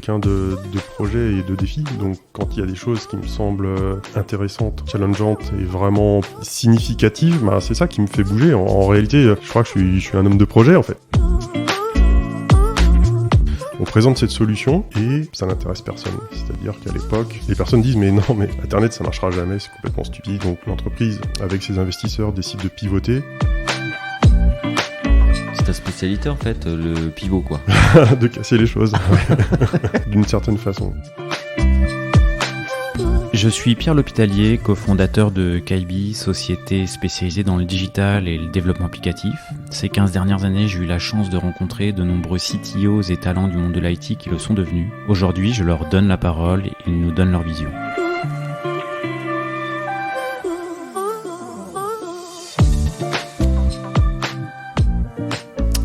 quelqu'un de projet et de défi. Donc quand il y a des choses qui me semblent intéressantes, challengeantes et vraiment significatives, bah, c'est ça qui me fait bouger. En réalité, je crois que je suis un homme de projet en fait. On présente cette solution et ça n'intéresse personne. C'est-à-dire qu'à l'époque, les personnes disent mais non, mais Internet ça marchera jamais, c'est complètement stupide. Donc l'entreprise, avec ses investisseurs, décide de pivoter. C'est ta spécialité en fait, le pivot quoi. De casser les choses, d'une certaine façon. Je suis Pierre L'Hôpitalier, cofondateur de Kaibi, société spécialisée dans le digital et le développement applicatif. Ces 15 dernières années, j'ai eu la chance de rencontrer de nombreux CTOs et talents du monde de l'IT qui le sont devenus. Aujourd'hui, je leur donne la parole et ils nous donnent leur vision.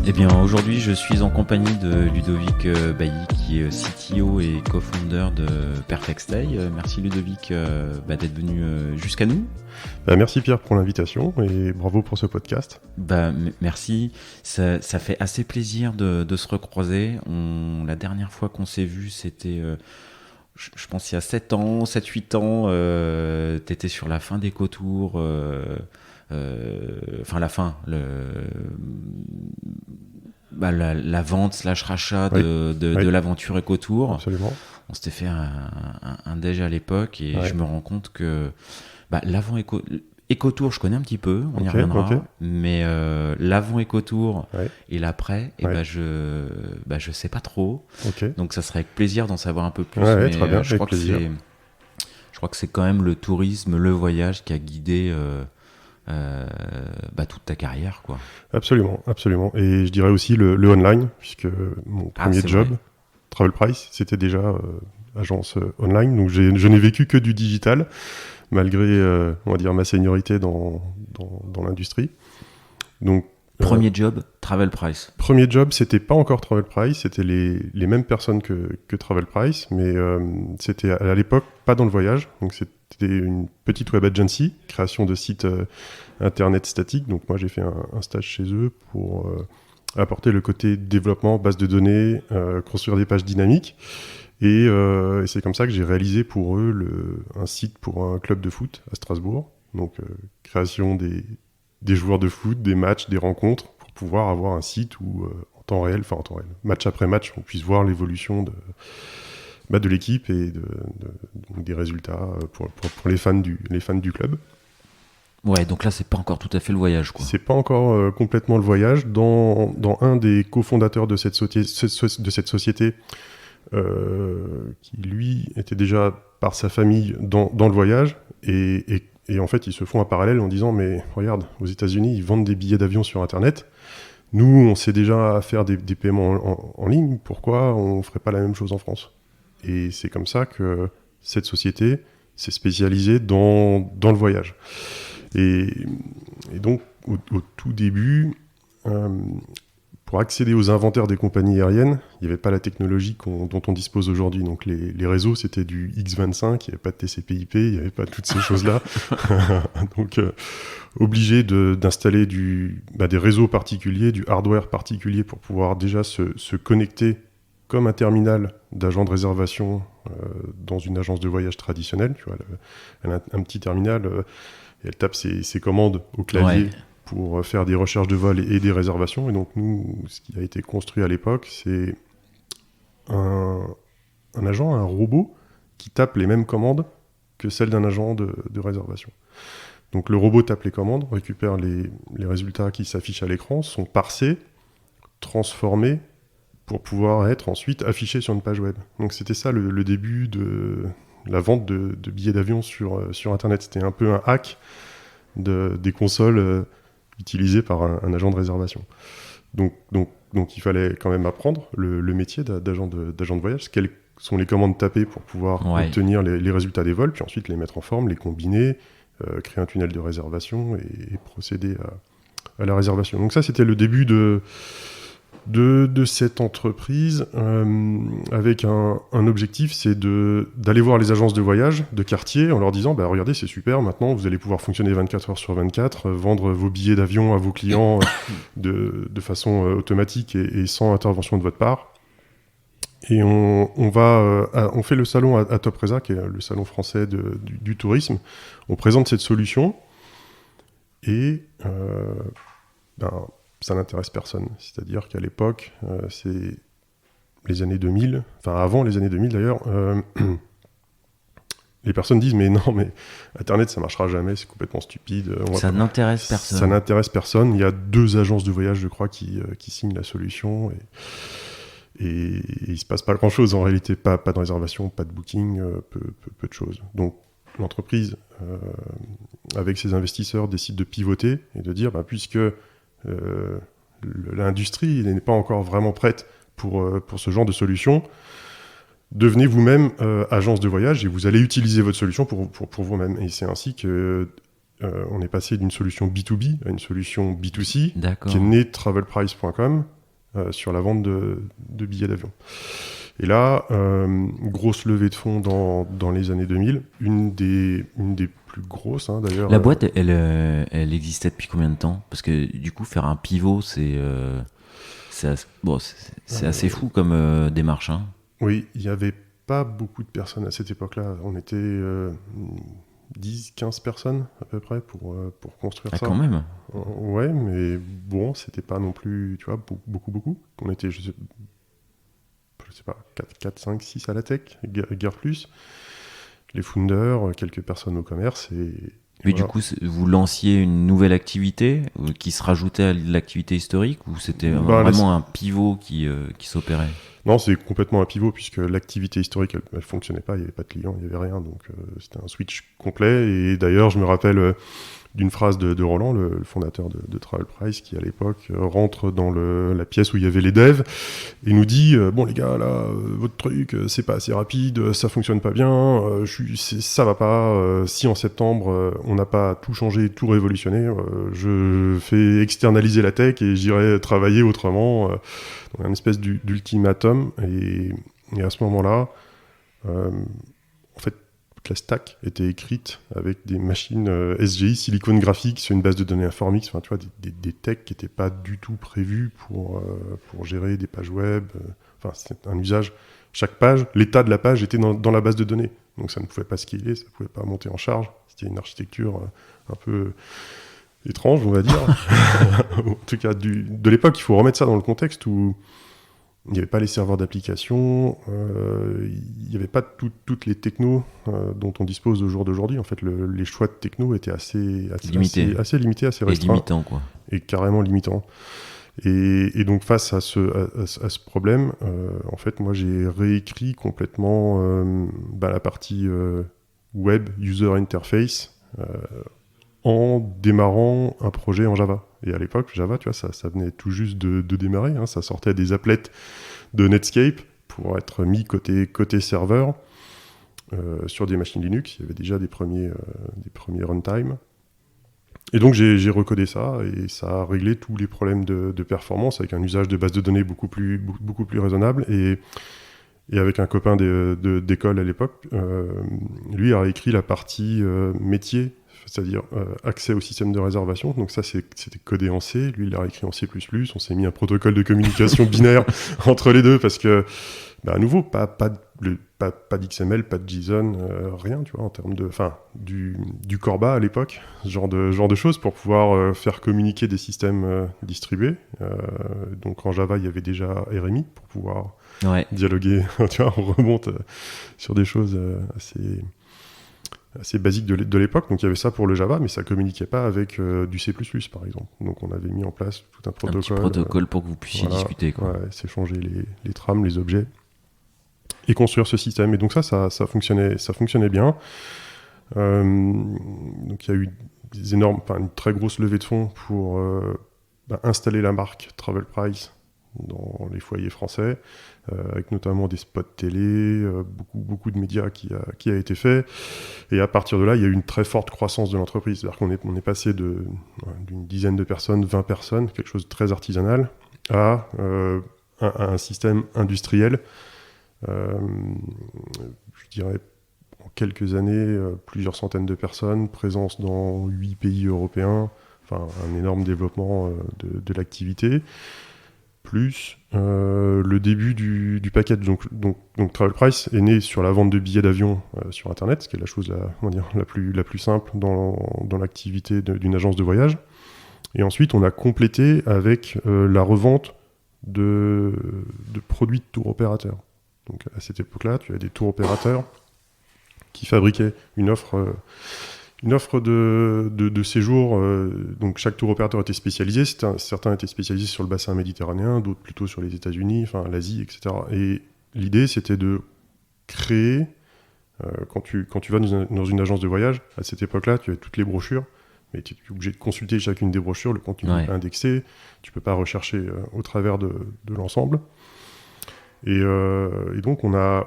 Eh bien, aujourd'hui, je suis en compagnie de Ludovic Bailly, qui est CTO et co-founder de PerfectStay. Merci Ludovic d'être venu jusqu'à nous. Merci Pierre pour l'invitation et bravo pour ce podcast. Merci, ça fait assez plaisir de se recroiser. La dernière fois qu'on s'est vu, c'était... je pense il y a 7-8 ans, t'étais sur la fin d'EcoTour, la fin, la vente / rachat de l'aventure EcoTour. Absolument. On s'était fait un déj à l'époque et je me rends compte que l'avant EcoTour, je connais un petit peu, on y reviendra, mais l'avant EcoTour et l'après, je sais pas trop. Donc ça serait avec plaisir d'en savoir un peu plus. Mais très bien, je crois que c'est quand même le tourisme, le voyage qui a guidé toute ta carrière, quoi. Absolument. Et je dirais aussi le online, puisque mon premier job, vrai. Travel Price, c'était déjà agence online. Donc je n'ai vécu que du digital, malgré on va dire ma seniorité dans l'industrie. Donc premier job, Travel Price. Premier job, c'était pas encore Travel Price, c'était les mêmes personnes que Travel Price, mais c'était à l'époque pas dans le voyage. Donc c'était une petite web agency, création de sites internet statiques. Donc moi j'ai fait un stage chez eux pour apporter le côté développement, base de données, construire des pages dynamiques. Et c'est comme ça que j'ai réalisé pour eux un site pour un club de foot à Strasbourg. Donc création des joueurs de foot, des matchs, des rencontres, pour pouvoir avoir un site où en temps réel, match après match, on puisse voir l'évolution de l'équipe et des résultats pour les fans du club. Ouais, donc là, c'est pas encore tout à fait le voyage, quoi. C'est pas encore complètement le voyage. Dans un des cofondateurs de cette société, qui lui était déjà par sa famille dans le voyage, et en fait, ils se font un parallèle en disant « Mais regarde, aux États-Unis, ils vendent des billets d'avion sur Internet. Nous, on sait déjà faire des paiements en ligne. Pourquoi on ne ferait pas la même chose en France ?» Et c'est comme ça que cette société s'est spécialisée dans le voyage. Et donc, au tout début, pour accéder aux inventaires des compagnies aériennes, il n'y avait pas la technologie dont on dispose aujourd'hui. Donc les réseaux, c'était du X25, il n'y avait pas de TCP/IP, il n'y avait pas toutes ces choses-là. Donc obligé d'installer des réseaux particuliers, du hardware particulier pour pouvoir déjà se connecter comme un terminal d'agent de réservation dans une agence de voyage traditionnelle. Tu vois, elle a un petit terminal, et elle tape ses commandes au clavier. Ouais. Pour faire des recherches de vol et des réservations. Et donc nous, ce qui a été construit à l'époque, c'est un robot qui tape les mêmes commandes que celles d'un agent de réservation. Donc le robot tape les commandes, récupère les résultats qui s'affichent à l'écran, sont parsés, transformés pour pouvoir être ensuite affichés sur une page web. Donc c'était ça le début de la vente de billets d'avion sur Internet. C'était un peu un hack des consoles utilisé par un agent de réservation. Donc il fallait quand même apprendre le métier d'agent de voyage, quelles sont les commandes tapées pour pouvoir obtenir les résultats des vols, puis ensuite les mettre en forme, les combiner, créer un tunnel de réservation et procéder à la réservation. Donc ça, c'était le début de cette entreprise avec un objectif, c'est d'aller voir les agences de voyage de quartier en leur disant regardez, c'est super, maintenant vous allez pouvoir fonctionner 24 heures sur 24, vendre vos billets d'avion à vos clients de façon automatique et sans intervention de votre part. Et on fait le salon à Topresa, qui est le salon français du tourisme. On présente cette solution et ça n'intéresse personne. C'est-à-dire qu'à l'époque, c'est les années 2000, enfin avant les années 2000 d'ailleurs, les personnes disent mais non, mais Internet ça marchera jamais, c'est complètement stupide. Ça n'intéresse personne. Ça n'intéresse personne. Il y a 2 agences de voyage, je crois, qui signent la solution et il se passe pas grand-chose en réalité, pas de réservation, pas de booking, peu de choses. Donc l'entreprise, avec ses investisseurs, décide de pivoter et de dire puisque l'industrie n'est pas encore vraiment prête pour ce genre de solution, devenez vous-même agence de voyage et vous allez utiliser votre solution pour vous-même. Et c'est ainsi que on est passé d'une solution B2B à une solution B2C, qui est née travelprice.com sur la vente de billets d'avion. Et là, grosse levée de fonds dans les années 2000, une des plus grosses d'ailleurs. La boîte, elle existait depuis combien de temps? Parce que du coup, faire un pivot, c'est assez fou comme démarche. Oui, il n'y avait pas beaucoup de personnes à cette époque-là. On était 10-15 personnes à peu près pour construire ça. Quand même. Ouais, mais bon, c'était pas non plus, tu vois, beaucoup. On était, je sais pas, 4, 5, 6 à la tech, guère plus. Les founders, quelques personnes au commerce Mais voilà. Du coup, vous lanciez une nouvelle activité qui se rajoutait à l'activité historique ou c'était vraiment un pivot qui s'opérait? Non, c'est complètement un pivot puisque l'activité historique, elle fonctionnait pas, il n'y avait pas de clients, il n'y avait rien. Donc c'était un switch complet. Et d'ailleurs, je me rappelle d'une phrase de Roland, le fondateur de TravelPrice, qui à l'époque rentre dans la pièce où il y avait les devs et nous dit bon les gars, là, votre truc, c'est pas assez rapide, ça fonctionne pas bien, ça va pas. Si en septembre, on n'a pas tout changé, tout révolutionné, je fais externaliser la tech et j'irai travailler autrement. Donc un espèce d'ultimatum. Et à ce moment-là, en fait, toute la stack était écrite avec des machines SGI, Silicon Graphics, sur une base de données Informix, enfin, tu vois, des techs qui n'étaient pas du tout prévus pour gérer des pages web. Enfin, c'était un usage. Chaque page, l'état de la page était dans la base de données. Donc ça ne pouvait pas scaler, ça ne pouvait pas monter en charge. C'était une architecture un peu étrange, on va dire. En tout cas, de l'époque, il faut remettre ça dans le contexte où il n'y avait pas les serveurs d'application, il n'y avait pas toutes les technos dont on dispose au jour d'aujourd'hui. En fait, les choix de techno étaient assez limités, assez restreints. Et limitants, quoi. Et carrément limitants. Et donc, face à ce problème, en fait, moi, j'ai réécrit complètement la partie web, user interface, en démarrant un projet en Java. Et à l'époque, Java, tu vois, ça venait tout juste de démarrer. Ça sortait des applets de Netscape pour être mis côté serveur sur des machines Linux. Il y avait déjà des premiers runtime. Et donc, j'ai recodé ça et ça a réglé tous les problèmes de performance avec un usage de base de données beaucoup plus raisonnable. Et avec un copain d'école à l'époque, lui a écrit la partie métier, c'est-à-dire accès au système de réservation. Donc ça, c'était codé en C. Lui, il l'a écrit en C++. On s'est mis un protocole de communication binaire entre les deux parce que, à nouveau, pas d'XML, pas de JSON, rien, tu vois, en termes du Corba à l'époque, ce genre de choses pour pouvoir faire communiquer des systèmes distribués. Donc en Java, il y avait déjà RMI pour pouvoir dialoguer. Tu vois, on remonte sur des choses assez basique de l'époque. Donc il y avait ça pour le Java, mais ça communiquait pas avec du C++, par exemple. Donc on avait mis en place tout un protocole. Un petit protocole pour que vous puissiez discuter. Quoi. Ouais, s'échanger les trames, les objets, et construire ce système. Et donc ça fonctionnait bien. Donc il y a eu une très grosse levée de fonds pour installer la marque TravelPrice dans les foyers français, avec notamment des spots télé, beaucoup de médias qui a été fait. Et à partir de là, il y a eu une très forte croissance de l'entreprise. C'est-à-dire qu'on est passé d'une dizaine de personnes, 20 personnes, quelque chose de très artisanal, à un système industriel. Je dirais, en quelques années, plusieurs centaines de personnes, présence dans 8 pays européens, enfin un énorme développement de l'activité. plus le début du package. Donc Travel Price est né sur la vente de billets d'avion sur Internet, ce qui est la chose la plus simple dans l'activité d'une agence de voyage. Et ensuite, on a complété avec la revente de produits de tour opérateurs. Donc à cette époque-là, tu as des tours opérateurs qui fabriquaient une offre de séjour. Donc chaque tour opérateur était spécialisé. Certains étaient spécialisés sur le bassin méditerranéen, d'autres plutôt sur les États-Unis, enfin l'Asie, etc. Et l'idée, c'était de créer, quand tu vas dans une agence de voyage, à cette époque-là, tu as toutes les brochures, mais tu es obligé de consulter chacune des brochures, le contenu n'est pas indexé, tu ne peux pas rechercher au travers de l'ensemble. Et donc, on a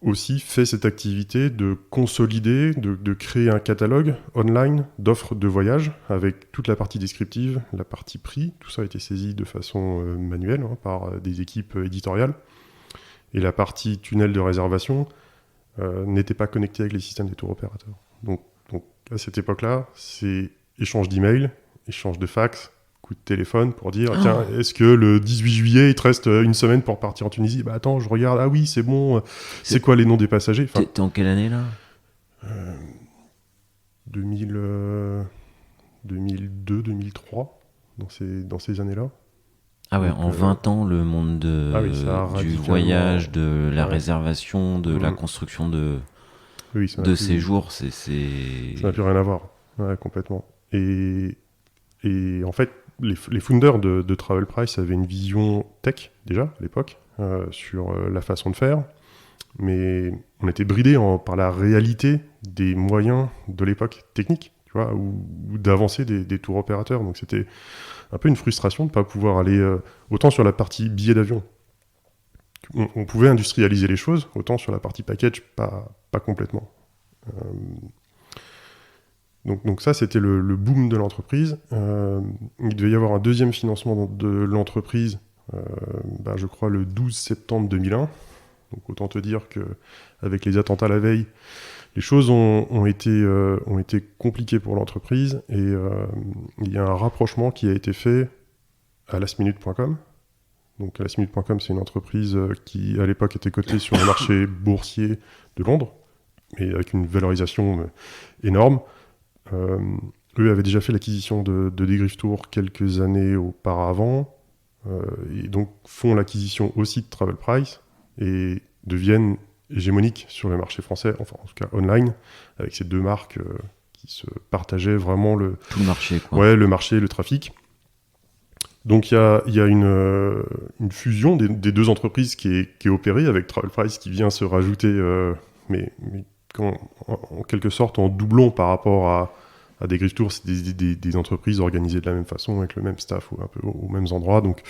aussi fait cette activité de consolider, de créer un catalogue online d'offres de voyage avec toute la partie descriptive, la partie prix. Tout ça a été saisi de façon manuelle par des équipes éditoriales. Et la partie tunnel de réservation n'était pas connectée avec les systèmes des tours opérateurs. Donc à cette époque-là, c'est échange d'emails, échange de fax, coup de téléphone pour dire tiens, est-ce que le 18 juillet il te reste une semaine pour partir en Tunisie? Bah attends, je regarde, ah oui c'est bon, c'est quoi les noms des passagers? T'es en quelle année là? 2002, 2003, dans ces années-là. Ah ouais, donc, en 20 ans, le monde du voyage, de la réservation, de la construction de séjours, ça n'a plus rien à voir, complètement. Et en fait, les founders de Travel Price avaient une vision tech, déjà, à l'époque, sur la façon de faire, mais on était bridés par la réalité des moyens de l'époque technique, tu vois, ou d'avancer des tours opérateurs. Donc c'était un peu une frustration de ne pas pouvoir aller autant sur la partie billet d'avion. On pouvait industrialiser les choses, autant sur la partie package, pas complètement. Donc ça, c'était le boom de l'entreprise. Il devait y avoir un deuxième financement de l'entreprise, je crois le 12 septembre 2001. Donc autant te dire qu'avec les attentats la veille, les choses ont été compliquées pour l'entreprise. Et il y a un rapprochement qui a été fait à lastminute.com. Donc lastminute.com, c'est une entreprise qui, à l'époque, était cotée sur le marché boursier de Londres, et avec une valorisation énorme. Eux avaient déjà fait l'acquisition de Dégriffe Tour quelques années auparavant, et donc font l'acquisition aussi de Travel Price et deviennent hégémoniques sur le marché français, enfin en tout cas online, avec ces deux marques qui se partageaient vraiment tout le marché, quoi. Ouais, le marché, le trafic. Donc il y a une fusion des deux entreprises qui est opérée, avec Travel Price qui vient se rajouter, mais en quelque sorte en doublon par rapport à Dégriffe Tour. C'est des entreprises organisées de la même façon, avec le même staff un peu aux mêmes endroits. Donc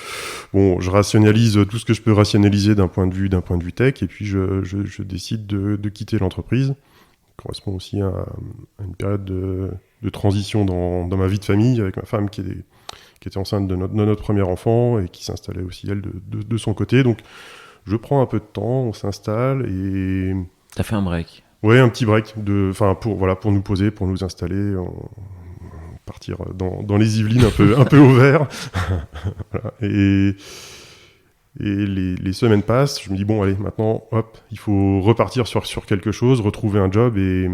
bon, je rationalise tout ce que je peux rationaliser d'un point de vue tech, et puis je décide de quitter l'entreprise. Ça correspond aussi à une période de transition dans ma vie de famille, avec ma femme qui était enceinte de notre premier enfant et qui s'installait aussi elle de son côté. Donc je prends un peu de temps, on s'installe et... T'as fait un break? Ouais, un petit break pour nous poser, pour nous installer, partir dans les Yvelines un peu au vert. Voilà. Et les semaines passent, je me dis bon allez, maintenant hop, il faut repartir sur quelque chose, retrouver un job et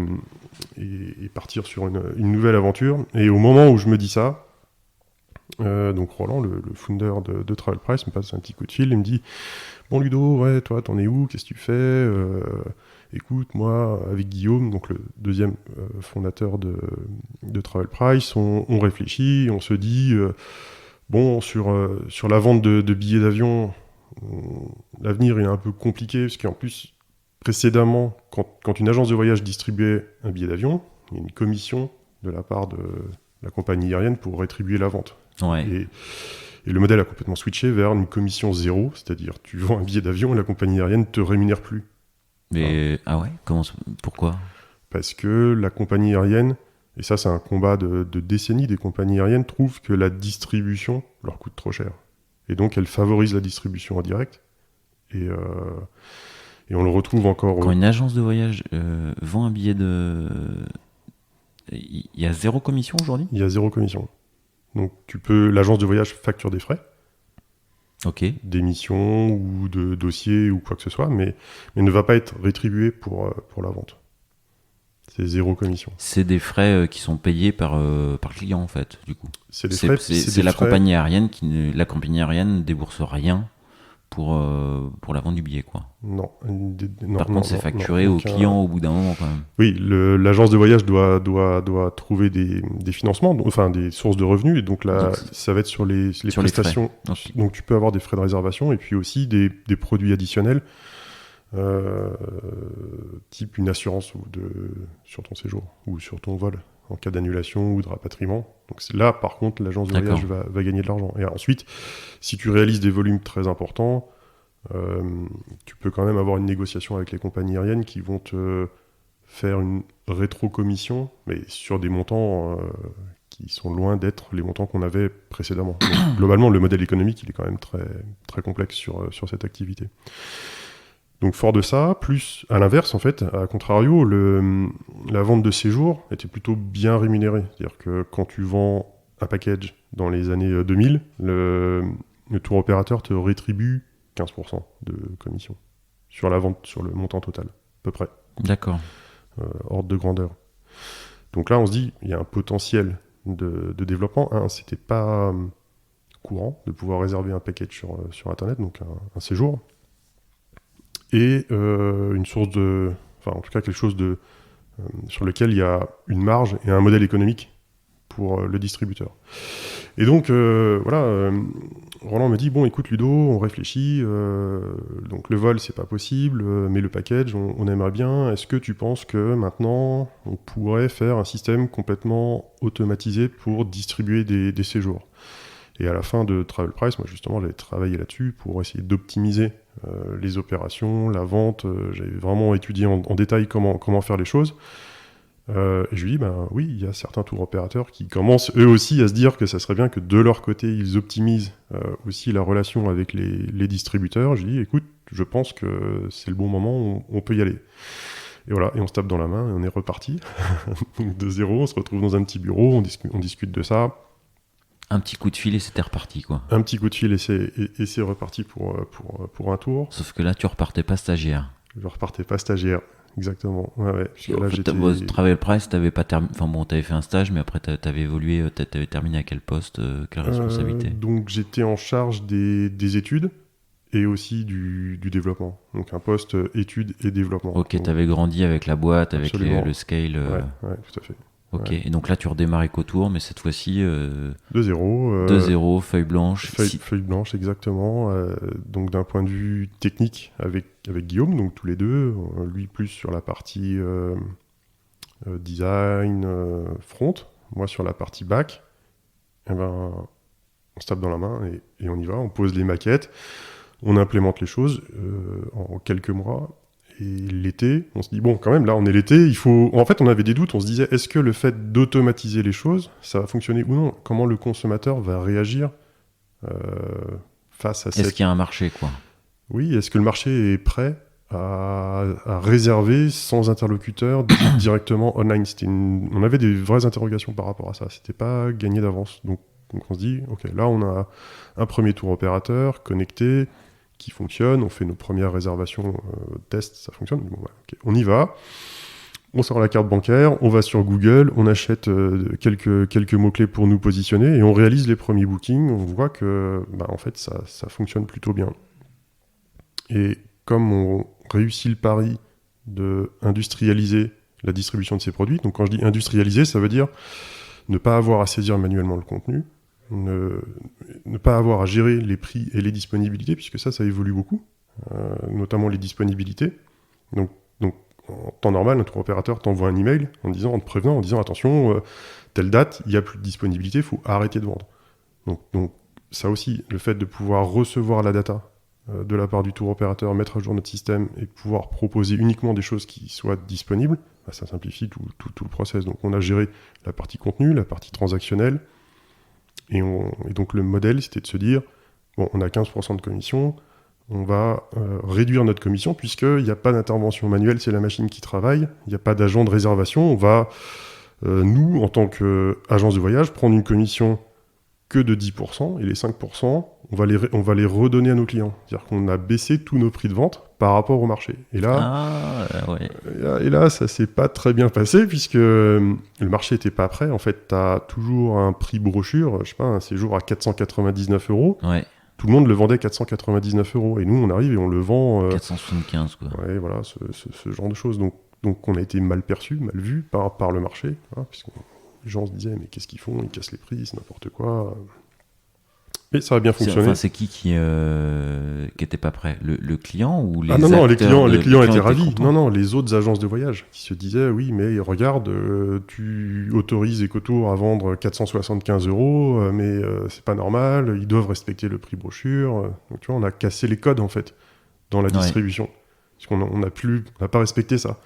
partir sur une nouvelle aventure. Et au moment où je me dis ça, donc Roland, le founder de Travel Price, me passe un petit coup de fil, il me dit bon Ludo, ouais, toi t'en es où, qu'est-ce que tu fais? Écoute, moi, avec Guillaume, donc le deuxième fondateur de Travel Price, on réfléchit, on se dit, sur la vente de billets d'avion, l'avenir est un peu compliqué, parce qu'en plus, précédemment, quand une agence de voyage distribuait un billet d'avion, il y a une commission de la part de la compagnie aérienne pour rétribuer la vente. Ouais. Et le modèle a complètement switché vers une commission zéro, c'est-à-dire tu vends un billet d'avion et la compagnie aérienne ne te rémunère plus. Mais ah ouais, pourquoi? Parce que la compagnie aérienne, et ça c'est un combat de décennies, des compagnies aériennes trouvent que la distribution leur coûte trop cher. Et donc elles favorisent la distribution en direct. Et on le retrouve encore... Quand une agence de voyage vend un billet il y a 0 commission aujourd'hui? Il y a 0 commission. Donc l'agence de voyage facture des frais. d'émissions ou de dossiers ou quoi que ce soit, mais ne va pas être rétribué pour la vente. C'est 0 commission. C'est des frais qui sont payés par le client, en fait, du coup. C'est des frais. C'est la compagnie aérienne la compagnie aérienne ne débourse rien pour la vente du billet, quoi. Non. Par contre, c'est facturé au client au bout d'un moment, quand même. Oui, l'agence de voyage doit trouver des financements, enfin des sources de revenus, et donc là, ça va être sur les prestations. Donc tu peux avoir des frais de réservation et puis aussi des produits additionnels, type une assurance sur ton séjour ou sur ton vol en cas d'annulation ou de rapatriement. Donc là, par contre, l'agence de voyage va gagner de l'argent. Et ensuite, si tu réalises des volumes très importants, tu peux quand même avoir une négociation avec les compagnies aériennes qui vont te faire une rétro-commission, mais sur des montants qui sont loin d'être les montants qu'on avait précédemment. Donc, globalement, le modèle économique, il est quand même très, très complexe sur cette activité. Donc fort de ça, plus à l'inverse, en fait, à contrario, la vente de séjour était plutôt bien rémunérée. C'est-à-dire que quand tu vends un package dans les années 2000, le tour opérateur te rétribue 15% de commission sur la vente, sur le montant total, à peu près. D'accord. Ordre de grandeur. Donc là, on se dit, il y a un potentiel de développement. C'était pas courant de pouvoir réserver un package sur Internet, donc un séjour. Et une source en tout cas quelque chose sur lequel il y a une marge et un modèle économique pour le distributeur. Et donc, Roland me dit, bon, écoute Ludo, on réfléchit, donc le vol, c'est pas possible, mais le package, on aimerait bien. Est-ce que tu penses que maintenant, on pourrait faire un système complètement automatisé pour distribuer des séjours ? Et à la fin de Travel Price, moi justement, j'avais travaillé là-dessus pour essayer d'optimiser les opérations, la vente. J'avais vraiment étudié en détail comment faire les choses. Et je lui dis, oui, il y a certains tours opérateurs qui commencent eux aussi à se dire que ça serait bien que de leur côté, ils optimisent aussi la relation avec les distributeurs. Je lui dis, écoute, je pense que c'est le bon moment, on peut y aller. Et voilà, et on se tape dans la main et on est reparti. De zéro, on se retrouve dans un petit bureau, on discute de ça. Un petit coup de fil et c'était reparti, quoi. Un petit coup de fil et c'est reparti pour un tour. Sauf que là, tu repartais pas stagiaire. Je repartais pas stagiaire, exactement. Ouais. En fait, Travel Price, t'avais pas t'avais fait un stage, mais après t'avais évolué, t'avais terminé à quel poste, quelle responsabilité? Donc j'étais en charge des études et aussi du développement. Donc un poste études et développement. Ok, t'avais grandi avec la boîte, avec le scale. Ouais, tout à fait. Ok, et donc là tu redémarres EcoTour, mais cette fois-ci... de zéro. De zéro, feuille blanche. Feuille blanche, exactement. Donc d'un point de vue technique avec Guillaume, donc tous les deux, lui plus sur la partie design, front, moi sur la partie back. On se tape dans la main et on y va, on pose les maquettes, on implémente les choses en quelques mois. Et l'été, on se dit, bon, quand même, là, on est l'été, il faut... En fait, on avait des doutes, on se disait, est-ce que le fait d'automatiser les choses, ça va fonctionner ou non ? Comment le consommateur va réagir face à cette... Est-ce qu'il y a un marché, quoi ? Oui, est-ce que le marché est prêt à réserver sans interlocuteur directement online ? On avait des vraies interrogations par rapport à ça, c'était pas gagné d'avance. Donc on se dit, ok, là, on a un premier tour opérateur connecté, qui fonctionne, on fait nos premières réservations, tests, ça fonctionne, bon, okay. On y va, on sort la carte bancaire, on va sur Google, on achète quelques mots-clés pour nous positionner et on réalise les premiers bookings, on voit que en fait ça fonctionne plutôt bien. Et comme on réussit le pari de industrialiser la distribution de ces produits, donc quand je dis industrialiser, ça veut dire ne pas avoir à saisir manuellement le contenu, ne pas avoir à gérer les prix et les disponibilités, puisque ça évolue beaucoup, notamment les disponibilités. Donc en temps normal, notre opérateur t'envoie un email en te prévenant, en disant attention, telle date, il n'y a plus de disponibilité, il faut arrêter de vendre. Donc ça aussi, le fait de pouvoir recevoir la data de la part du tour opérateur, mettre à jour notre système et pouvoir proposer uniquement des choses qui soient disponibles, ça simplifie tout le process. Donc on a géré la partie contenu, la partie transactionnelle. Et donc le modèle, c'était de se dire, bon, on a 15% de commission, on va réduire notre commission, puisqu'il n'y a pas d'intervention manuelle, c'est la machine qui travaille, il n'y a pas d'agent de réservation, on va, nous, en tant qu'agence de voyage, prendre une commission que de 10%, et les 5%, on va les redonner à nos clients. C'est-à-dire qu'on a baissé tous nos prix de vente par rapport au marché. Et là, ça s'est pas très bien passé puisque le marché était pas prêt. En fait, tu as toujours un prix brochure, je sais pas, un séjour à 499 €. Ouais. Tout le monde le vendait 499 €. Et nous, on arrive et on le vend... 475, quoi. Ouais, voilà, ce genre de choses. Donc, on a été mal perçu, mal vu par le marché. Hein, puisque les gens se disaient, mais qu'est-ce qu'ils font? Ils cassent les prix, c'est n'importe quoi. Et ça a bien fonctionné. C'est qui était pas prêt, le client ou les non, les acteurs clients étaient ravis. contents? Non, les autres agences de voyage qui se disaient, oui, mais regarde, tu autorises Ecotour à vendre 475 €, mais c'est pas normal, ils doivent respecter le prix brochure. Donc tu vois, on a cassé les codes en fait dans la distribution. Parce qu'on n'a pas respecté ça.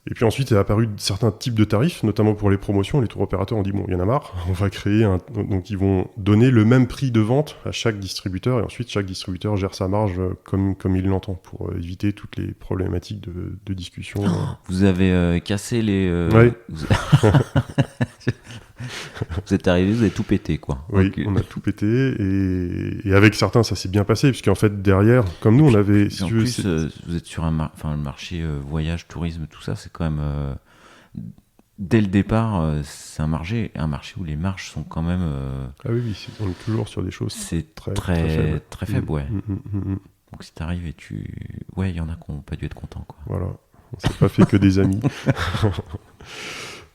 Et puis ensuite est apparu certains types de tarifs, notamment pour les promotions. Les tours opérateurs ont dit, bon, il y en a marre, on va créer donc ils vont donner le même prix de vente à chaque distributeur, et ensuite chaque distributeur gère sa marge comme il l'entend, pour éviter toutes les problématiques de discussion. Vous avez cassé les... Ouais. Vous êtes arrivé, vous avez tout pété, quoi. Oui, Okay. on a tout pété, et avec certains, ça s'est bien passé, puisqu'en fait, derrière, comme nous, on avait... En plus, vous êtes sur le marché voyage, tourisme, tout ça, c'est quand même... dès le départ, c'est un marché où les marges sont quand même... Ah oui, on est toujours sur des choses c'est très faible, ouais. Donc si t'arrives et ouais, il y en a qui n'ont pas dû être contents, quoi. Voilà, on s'est pas fait que des amis.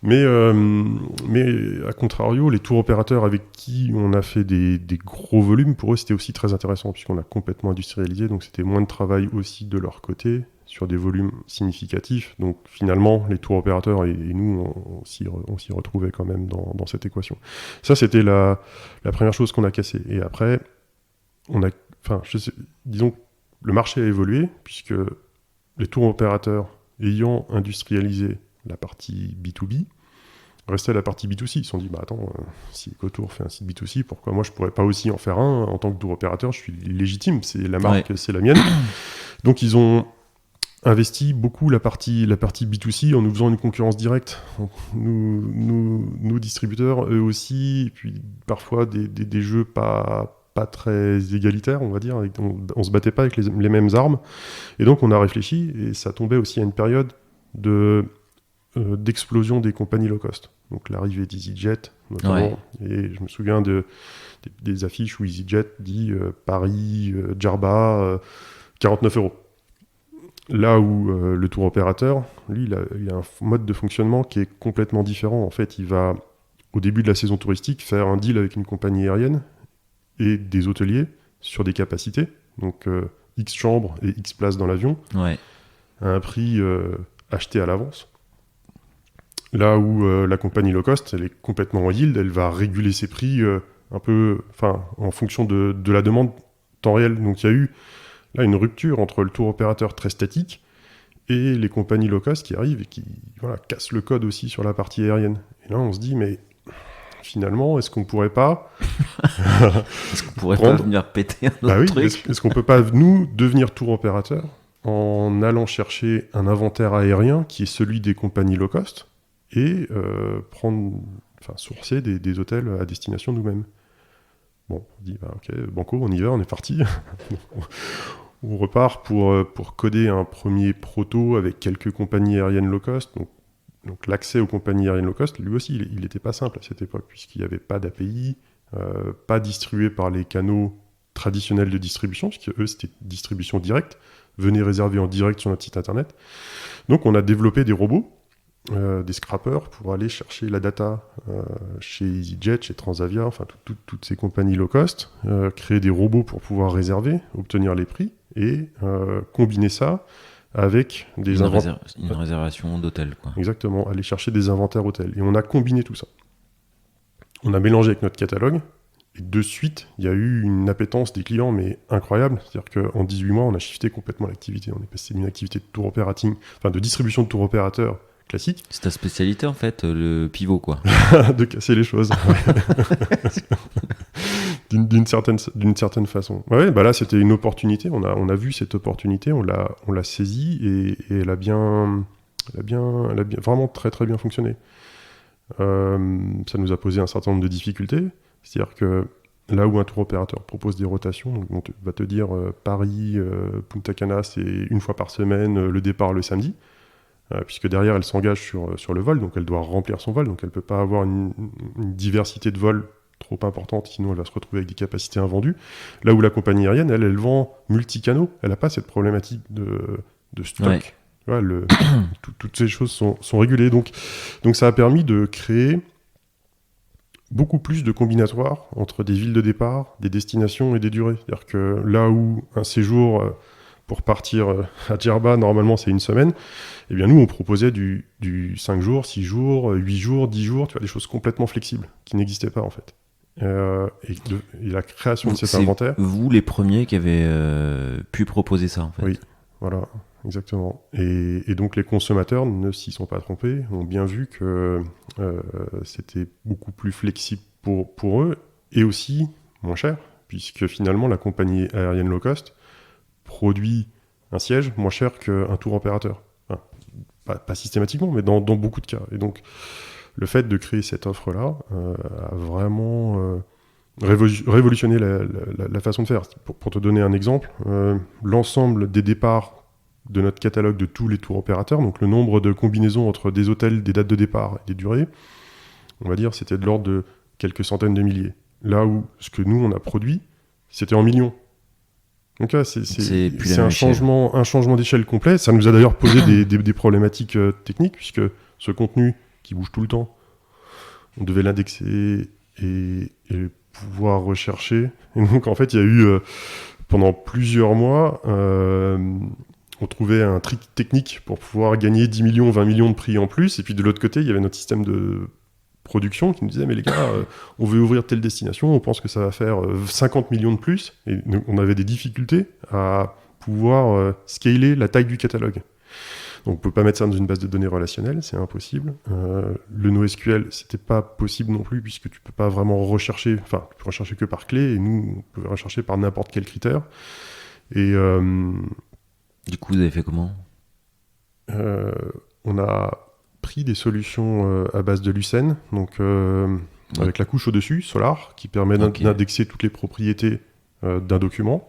Mais à contrario, les tours opérateurs avec qui on a fait des gros volumes, pour eux c'était aussi très intéressant puisqu'on a complètement industrialisé, donc c'était moins de travail aussi de leur côté sur des volumes significatifs. Donc finalement, les tours opérateurs et nous, on s'y retrouvait quand même dans cette équation. Ça, c'était la première chose qu'on a cassée. Et après, disons que le marché a évolué puisque les tours opérateurs ayant industrialisé la partie B2B, restait la partie B2C. Ils se sont dit, attends, si Ecotour fait un site B2C, pourquoi moi je pourrais pas aussi en faire un? En tant que tour opérateur, je suis légitime, c'est la marque, c'est la mienne. Donc ils ont investi beaucoup la partie B2C en nous faisant une concurrence directe. Nous distributeurs, eux aussi, et puis parfois des jeux pas très égalitaires, on va dire. On se battait pas avec les mêmes armes. Et donc on a réfléchi, et ça tombait aussi à une période d'explosion des compagnies low cost. Donc l'arrivée d'EasyJet, notamment. Et je me souviens des affiches où EasyJet dit Paris, Djerba, 49 €. Là où le tour opérateur, lui, il a un mode de fonctionnement qui est complètement différent. En fait, il va, au début de la saison touristique, faire un deal avec une compagnie aérienne et des hôteliers sur des capacités. Donc X chambres et X places dans l'avion, à un prix acheté à l'avance. Là où la compagnie low cost, elle est complètement en yield, elle va réguler ses prix un peu, en fonction de la demande temps réel. Donc il y a eu là une rupture entre le tour opérateur très statique et les compagnies low cost qui arrivent et qui cassent le code aussi sur la partie aérienne. Et là on se dit, mais finalement, est-ce qu'on pourrait pas pas venir péter un autre truc? Est-ce qu'on peut pas, nous, devenir tour opérateur en allant chercher un inventaire aérien qui est celui des compagnies low cost et sourcer des hôtels à destination nous-mêmes. Bon, on dit, ok, banco, on y va, on est parti. On repart pour coder un premier proto avec quelques compagnies aériennes low cost. Donc l'accès aux compagnies aériennes low cost, lui aussi, il n'était pas simple à cette époque, puisqu'il n'y avait pas d'API, pas distribué par les canaux traditionnels de distribution, puisque eux, c'était distribution directe. Venez réserver en direct sur notre site internet. Donc on a développé des robots, des scrappers, pour aller chercher la data chez EasyJet, chez Transavia, toutes ces compagnies low cost, créer des robots pour pouvoir réserver, obtenir les prix, et combiner ça avec une réservation d'hôtel, quoi. Exactement, aller chercher des inventaires hôtels. Et on a combiné tout ça. On a mélangé avec notre catalogue, et de suite, il y a eu une appétence des clients, mais incroyable. C'est-à-dire qu'en 18 mois, on a shifté complètement l'activité. On est passé d'une activité de tour operating, de distribution de tour opérateur classique. C'est ta spécialité, en fait, le pivot, quoi. De casser les choses. d'une certaine façon. Là, c'était une opportunité. On a vu cette opportunité, on l'a saisie, et elle a vraiment très très bien fonctionné. Ça nous a posé un certain nombre de difficultés. C'est-à-dire que Là où un tour opérateur propose des rotations, donc on va te dire Paris, Punta Cana, c'est une fois par semaine, le départ le samedi, puisque derrière elle s'engage sur le vol, donc elle doit remplir son vol, donc elle ne peut pas avoir une diversité de vols trop importante, sinon elle va se retrouver avec des capacités invendues. Là où la compagnie aérienne, elle vend multicanaux, elle n'a pas cette problématique de stock. Ouais. Voilà, toutes ces choses sont régulées, donc ça a permis de créer beaucoup plus de combinatoires entre des villes de départ, des destinations et des durées. C'est-à-dire que là où un séjour pour partir à Djerba, normalement c'est une semaine, eh bien nous on proposait du 5 jours, 6 jours, 8 jours, 10 jours, tu vois, des choses complètement flexibles, qui n'existaient pas en fait. Et la création de cet inventaire... Vous les premiers qui avez pu proposer ça en fait. Oui, voilà. Exactement. Et donc les consommateurs ne s'y sont pas trompés, ont bien vu que c'était beaucoup plus flexible pour eux et aussi moins cher, puisque finalement la compagnie aérienne low cost produit un siège moins cher qu'un tour opérateur. Enfin, pas systématiquement, mais dans beaucoup de cas. Et donc le fait de créer cette offre-là a vraiment révolutionné la façon de faire. Pour te donner un exemple, l'ensemble des départs de notre catalogue de tous les tours opérateurs, donc le nombre de combinaisons entre des hôtels, des dates de départ et des durées, on va dire c'était de l'ordre de quelques centaines de milliers. Là où ce que nous on a produit, c'était en millions. Donc là, c'est un changement d'échelle complet. Ça nous a d'ailleurs posé des problématiques techniques, puisque ce contenu qui bouge tout le temps, on devait l'indexer et pouvoir rechercher. Et donc en fait, il y a eu pendant plusieurs mois... on trouvait un trick technique pour pouvoir gagner 10 millions, 20 millions de prix en plus. Et puis de l'autre côté, il y avait notre système de production qui nous disait « Mais les gars, on veut ouvrir telle destination, on pense que ça va faire 50 millions de plus. » Et on avait des difficultés à pouvoir scaler la taille du catalogue. Donc on ne peut pas mettre ça dans une base de données relationnelle, c'est impossible. Le NoSQL, c'était pas possible non plus, puisque tu peux pas vraiment rechercher, enfin, tu peux rechercher que par clé, et nous, on peut rechercher par n'importe quel critère. Et... du coup, vous avez fait comment ? On a pris des solutions à base de Lucene, donc avec la couche au-dessus, Solar, qui permet d'indexer toutes les propriétés d'un document.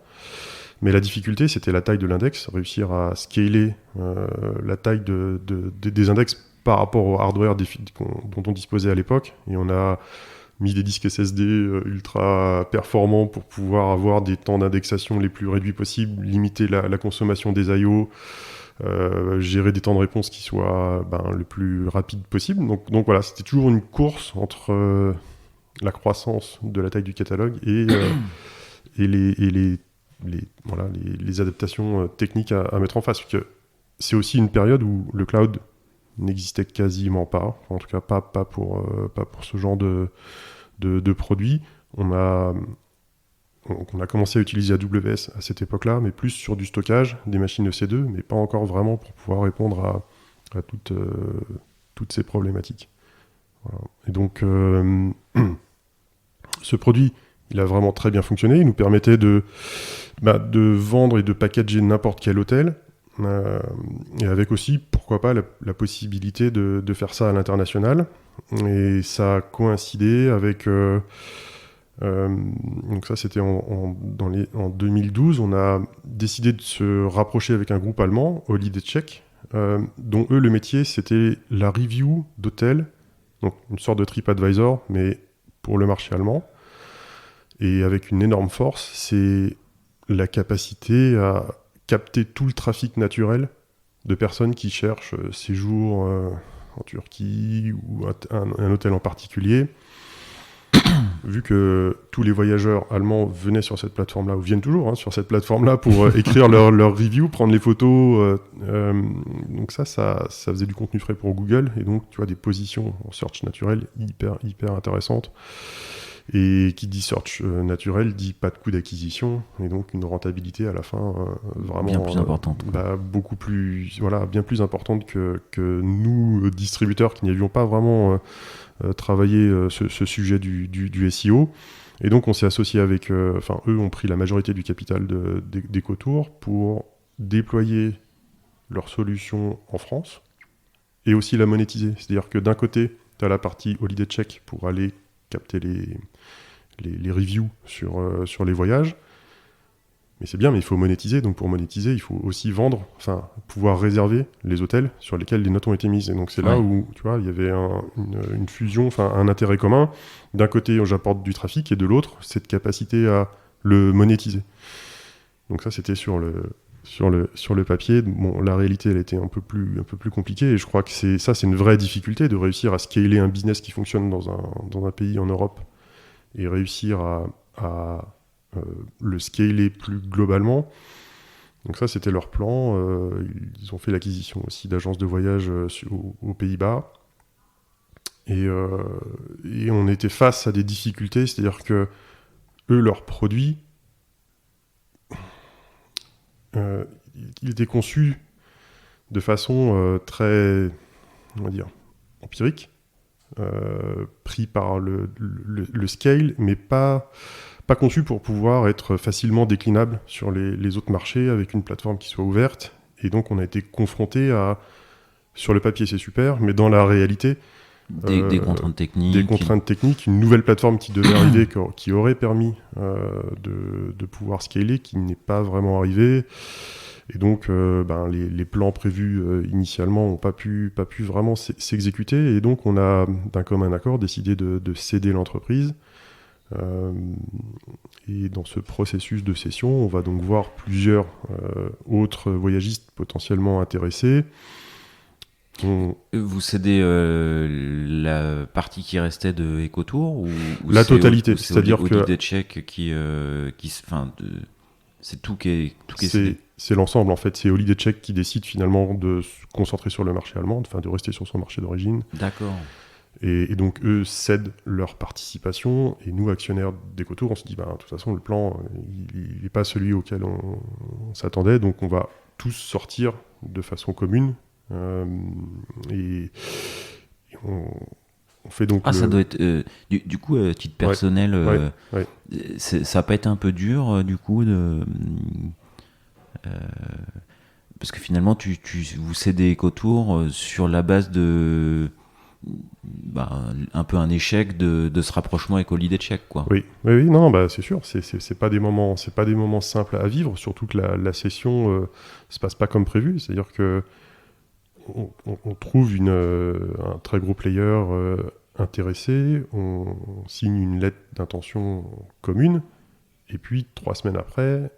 Mais la difficulté, c'était la taille de l'index, réussir à scaler la taille des index par rapport au hardware dont on disposait à l'époque. Et on a mis des disques SSD ultra performants pour pouvoir avoir des temps d'indexation les plus réduits possibles, limiter la consommation des I/O, gérer des temps de réponse qui soient le plus rapides possible. Donc voilà, c'était toujours une course entre la croissance de la taille du catalogue et les adaptations techniques à mettre en face. Parce que c'est aussi une période où le cloud n'existait quasiment pas, en tout cas pas pour ce genre de produits. On a commencé à utiliser AWS à cette époque-là, mais plus sur du stockage, des machines EC2, mais pas encore vraiment pour pouvoir répondre à toutes ces problématiques. Voilà. Et donc, ce produit, il a vraiment très bien fonctionné. Il nous permettait de vendre et de packager n'importe quel hôtel, et avec aussi, pourquoi pas, la possibilité de faire ça à l'international. Et ça a coïncidé avec... donc ça, c'était en 2012. On a décidé de se rapprocher avec un groupe allemand, Holiday Check, dont eux, le métier, c'était la review d'hôtels, donc une sorte de TripAdvisor, mais pour le marché allemand. Et avec une énorme force, c'est la capacité à capter tout le trafic naturel de personnes qui cherchent séjour en Turquie ou un hôtel en particulier. Vu que tous les voyageurs allemands venaient sur cette plateforme-là, ou viennent toujours sur cette plateforme-là pour écrire leur review, prendre les photos. Donc ça faisait du contenu frais pour Google. Et donc, tu vois, des positions en search naturel hyper intéressantes. Et qui dit search naturel dit pas de coût d'acquisition. Et donc, une rentabilité à la fin vraiment... bien plus importante. Beaucoup plus... Voilà, bien plus importante que nous, distributeurs, qui n'avions pas vraiment... travailler ce sujet du SEO. Et donc, on s'est associé avec... eux ont pris la majorité du capital d'EcoTour pour déployer leur solution en France et aussi la monétiser. C'est-à-dire que d'un côté, tu as la partie Holiday Check pour aller capter les reviews sur les voyages. Mais c'est bien, mais il faut monétiser. Donc pour monétiser, il faut aussi vendre, pouvoir réserver les hôtels sur lesquels les notes ont été mises. Et donc c'est là où, tu vois, il y avait une fusion, un intérêt commun. D'un côté, j'apporte du trafic, et de l'autre, cette capacité à le monétiser. Donc ça, c'était sur le papier. Bon, la réalité, elle était un peu plus compliquée. Et je crois que c'est une vraie difficulté de réussir à scaler un business qui fonctionne dans un pays en Europe et réussir à le scaler plus globalement. Donc ça, c'était leur plan. Ils ont fait l'acquisition aussi d'agences de voyage aux Pays-Bas. Et on était face à des difficultés, c'est-à-dire que eux, leurs produits, il était conçu de façon très, on va dire, empirique, pris par le scale, mais pas conçu pour pouvoir être facilement déclinable sur les autres marchés avec une plateforme qui soit ouverte. Et donc on a été confronté à, sur le papier c'est super, mais dans la réalité, des contraintes techniques. Des contraintes techniques, une nouvelle plateforme qui devait arriver, qui aurait permis de pouvoir scaler, qui n'est pas vraiment arrivée. Et donc, les plans prévus initialement n'ont pas pu vraiment s'exécuter. Et donc, on a, d'un commun accord, décidé de céder l'entreprise. Et dans ce processus de cession, on va donc voir plusieurs autres voyagistes potentiellement intéressés. Vous cédez la partie qui restait de EcoTour ou la totalité, c'est-à-dire que HolidayCheck c'est tout qui est cédé. C'est l'ensemble en fait, c'est HolidayCheck qui décide finalement de se concentrer sur le marché allemand, de rester sur son marché d'origine. D'accord. Et donc eux cèdent leur participation, et nous, actionnaires d'EcoTour, on se dit de toute façon le plan il n'est pas celui auquel on s'attendait, donc on va tous sortir de façon commune. Et on fait donc ça doit être du coup titre personnel. Ça n'a pas été un peu dur du coup parce que finalement vous cédez EcoTour sur la base de un peu un échec de ce rapprochement avec HolidayCheck, quoi. Oui, non, c'est sûr, c'est pas des moments simples à vivre, surtout que la session se passe pas comme prévu, c'est-à-dire que on trouve un très gros player intéressé, on signe une lettre d'intention commune, et puis 3 semaines après,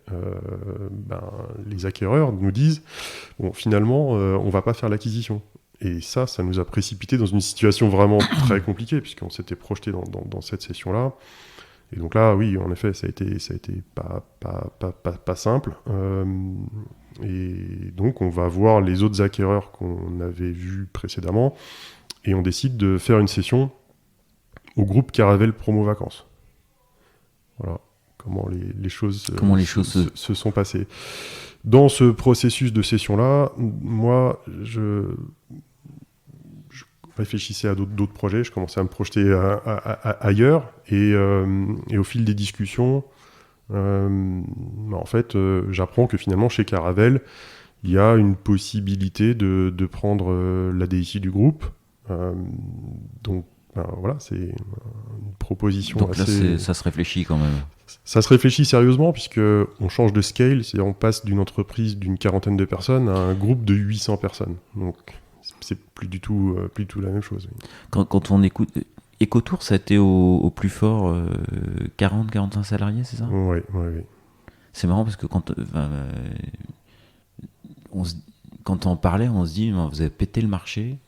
les acquéreurs nous disent finalement, on va pas faire l'acquisition. Et ça nous a précipité dans une situation vraiment très compliquée, puisqu'on s'était projeté dans cette session-là. Et donc là, oui, en effet, ça a été pas simple. Et donc, on va voir les autres acquéreurs qu'on avait vus précédemment, et on décide de faire une session au groupe Caravelle Promo Vacances. Voilà comment les choses se sont passées. Dans ce processus de session-là, moi, je réfléchissais à d'autres projets, je commençais à me projeter ailleurs, et au fil des discussions, en fait, j'apprends que finalement chez Caravelle, il y a une possibilité de prendre la DSI du groupe. Donc voilà, c'est une proposition. Donc là, ça se réfléchit quand même. Ça se réfléchit sérieusement, puisqu'on change de scale, c'est-à-dire on passe d'une entreprise d'une 40aine de personnes à un groupe de 800 personnes. Donc c'est plus du tout la même chose. Quand on écoute EcoTour, ça a été au plus fort 40-45 salariés, c'est ça ? Oui. C'est marrant parce que quand on parlait, on se dit vous avez pété le marché.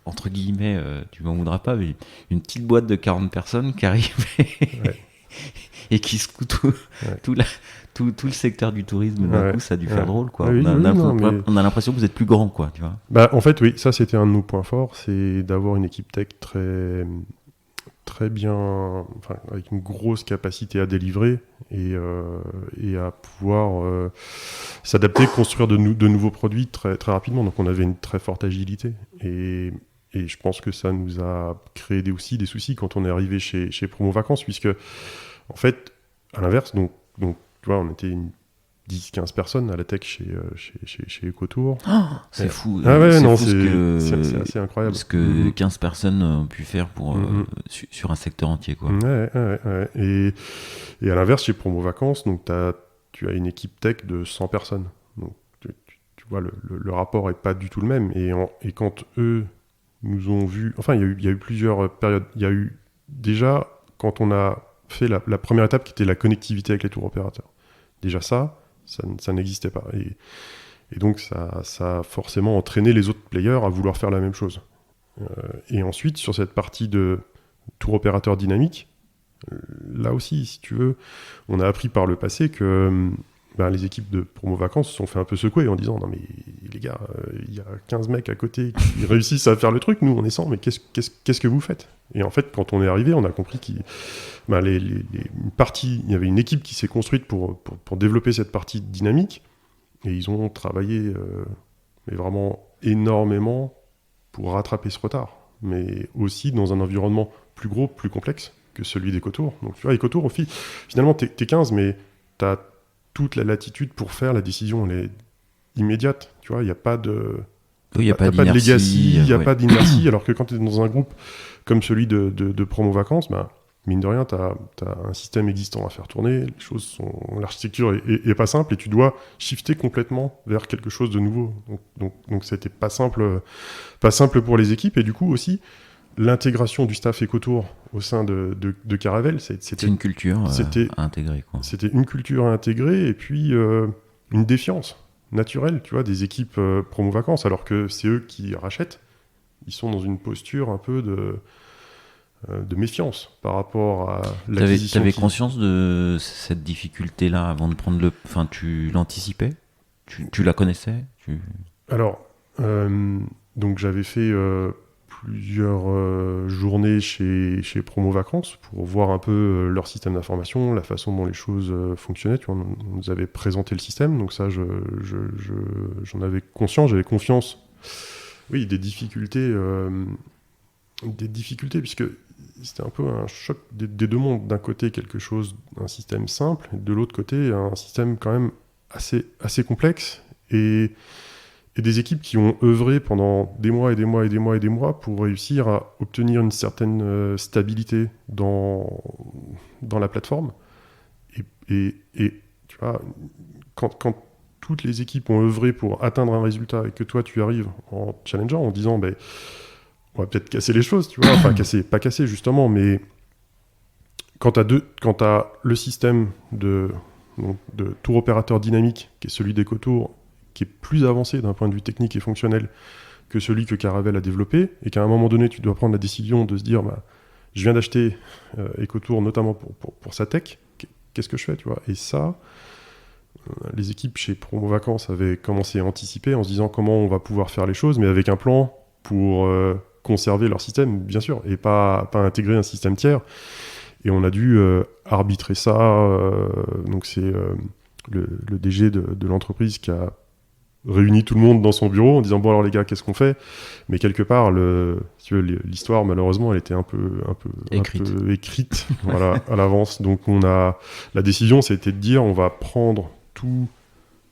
Entre guillemets, tu m'en voudras pas, mais une petite boîte de 40 personnes qui arrive et qui secoue tout le secteur du tourisme d'un coup, ça a dû faire drôle, quoi. On a l'impression que vous êtes plus grand, quoi, tu vois. En fait, oui, ça c'était un de nos points forts, c'est d'avoir une équipe tech très, très bien, avec une grosse capacité à délivrer et à pouvoir s'adapter, construire de nouveaux produits très, très rapidement. Donc on avait une très forte agilité, et je pense que ça nous a créé aussi des soucis quand on est arrivé chez Promo Vacances, puisque en fait, à l'inverse, donc tu vois, on était une 10-15 personnes à la tech chez EcoTour. C'est fou. C'est assez incroyable. Ce que 15 personnes ont pu faire sur un secteur entier, quoi. Et à l'inverse, chez Promo Vacances, donc tu as une équipe tech de 100 personnes. Donc tu vois, le rapport est pas du tout le même. Et quand eux nous ont vus... Enfin, il y a eu plusieurs périodes. Il y a eu déjà, quand on a fait la première étape qui était la connectivité avec les tours opérateurs. Déjà ça n'existait pas. Et donc ça a forcément entraîné les autres players à vouloir faire la même chose. Et ensuite, sur cette partie de tour opérateur dynamique, là aussi, si tu veux, on a appris par le passé que les équipes de Promo Vacances se sont fait un peu secouer en disant « Non mais les gars, il y a 15 mecs à côté qui réussissent à faire le truc, nous on est 100, mais qu'est-ce que vous faites ?» Et en fait, quand on est arrivé, on a compris qu'il y avait une équipe qui s'est construite pour développer cette partie dynamique, et ils ont travaillé mais vraiment énormément pour rattraper ce retard, mais aussi dans un environnement plus gros, plus complexe que celui d'EcoTour. Donc tu vois, EcoTour, finalement, t'es 15, mais t'as toute la latitude pour faire la décision, elle est immédiate, tu vois, il n'y a pas de... Il n'y a pas de legacy, il n'y a pas d'inertie, alors que quand tu es dans un groupe comme celui de Promo Vacances, mine de rien, tu as un système existant à faire tourner, l'architecture est pas simple et tu dois shifter complètement vers quelque chose de nouveau. Donc c'était pas simple pour les équipes, et du coup aussi, l'intégration du staff EcoTour au sein de Caravelle, c'était une culture à intégrer, quoi. C'était une culture à intégrer, et puis une défiance naturelle, tu vois, des équipes Promo Vacances, alors que c'est eux qui rachètent. Ils sont dans une posture un peu de méfiance par rapport à l'acquisition. T'avais conscience de cette difficulté-là avant de prendre le... Enfin, tu l'anticipais ? Tu la connaissais ? Alors, donc j'avais fait plusieurs journées chez Promo Vacances pour voir un peu leur système d'information, la façon dont les choses fonctionnaient. Tu vois, on nous avait présenté le système, donc ça, j'en avais conscience, j'avais confiance. Oui, des difficultés, puisque c'était un peu un choc des deux mondes. D'un côté, un système simple, et de l'autre côté, un système quand même assez complexe, et des équipes qui ont œuvré pendant des mois et des mois et des mois et des mois pour réussir à obtenir une certaine stabilité dans la plateforme. Et tu vois, quand toutes les équipes ont œuvré pour atteindre un résultat et que toi tu arrives en challengeant, en disant on va peut-être casser les choses, tu vois, enfin pas casser justement, mais quand t'as le système de tour opérateur dynamique qui est celui d'EcoTour, qui est plus avancé d'un point de vue technique et fonctionnel que celui que Caravelle a développé, et qu'à un moment donné, tu dois prendre la décision de se dire, je viens d'acheter EcoTour notamment pour sa tech, qu'est-ce que je fais, tu vois ? Et ça, les équipes chez Promo Vacances avaient commencé à anticiper en se disant comment on va pouvoir faire les choses, mais avec un plan pour conserver leur système, bien sûr, et pas intégrer un système tiers. Et on a dû arbitrer ça. Donc c'est le DG de l'entreprise qui a réuni tout le monde dans son bureau en disant bon alors les gars, qu'est-ce qu'on fait ? Mais quelque part l'histoire malheureusement elle était un peu écrite voilà, à l'avance. Donc la décision c'était de dire on va prendre tous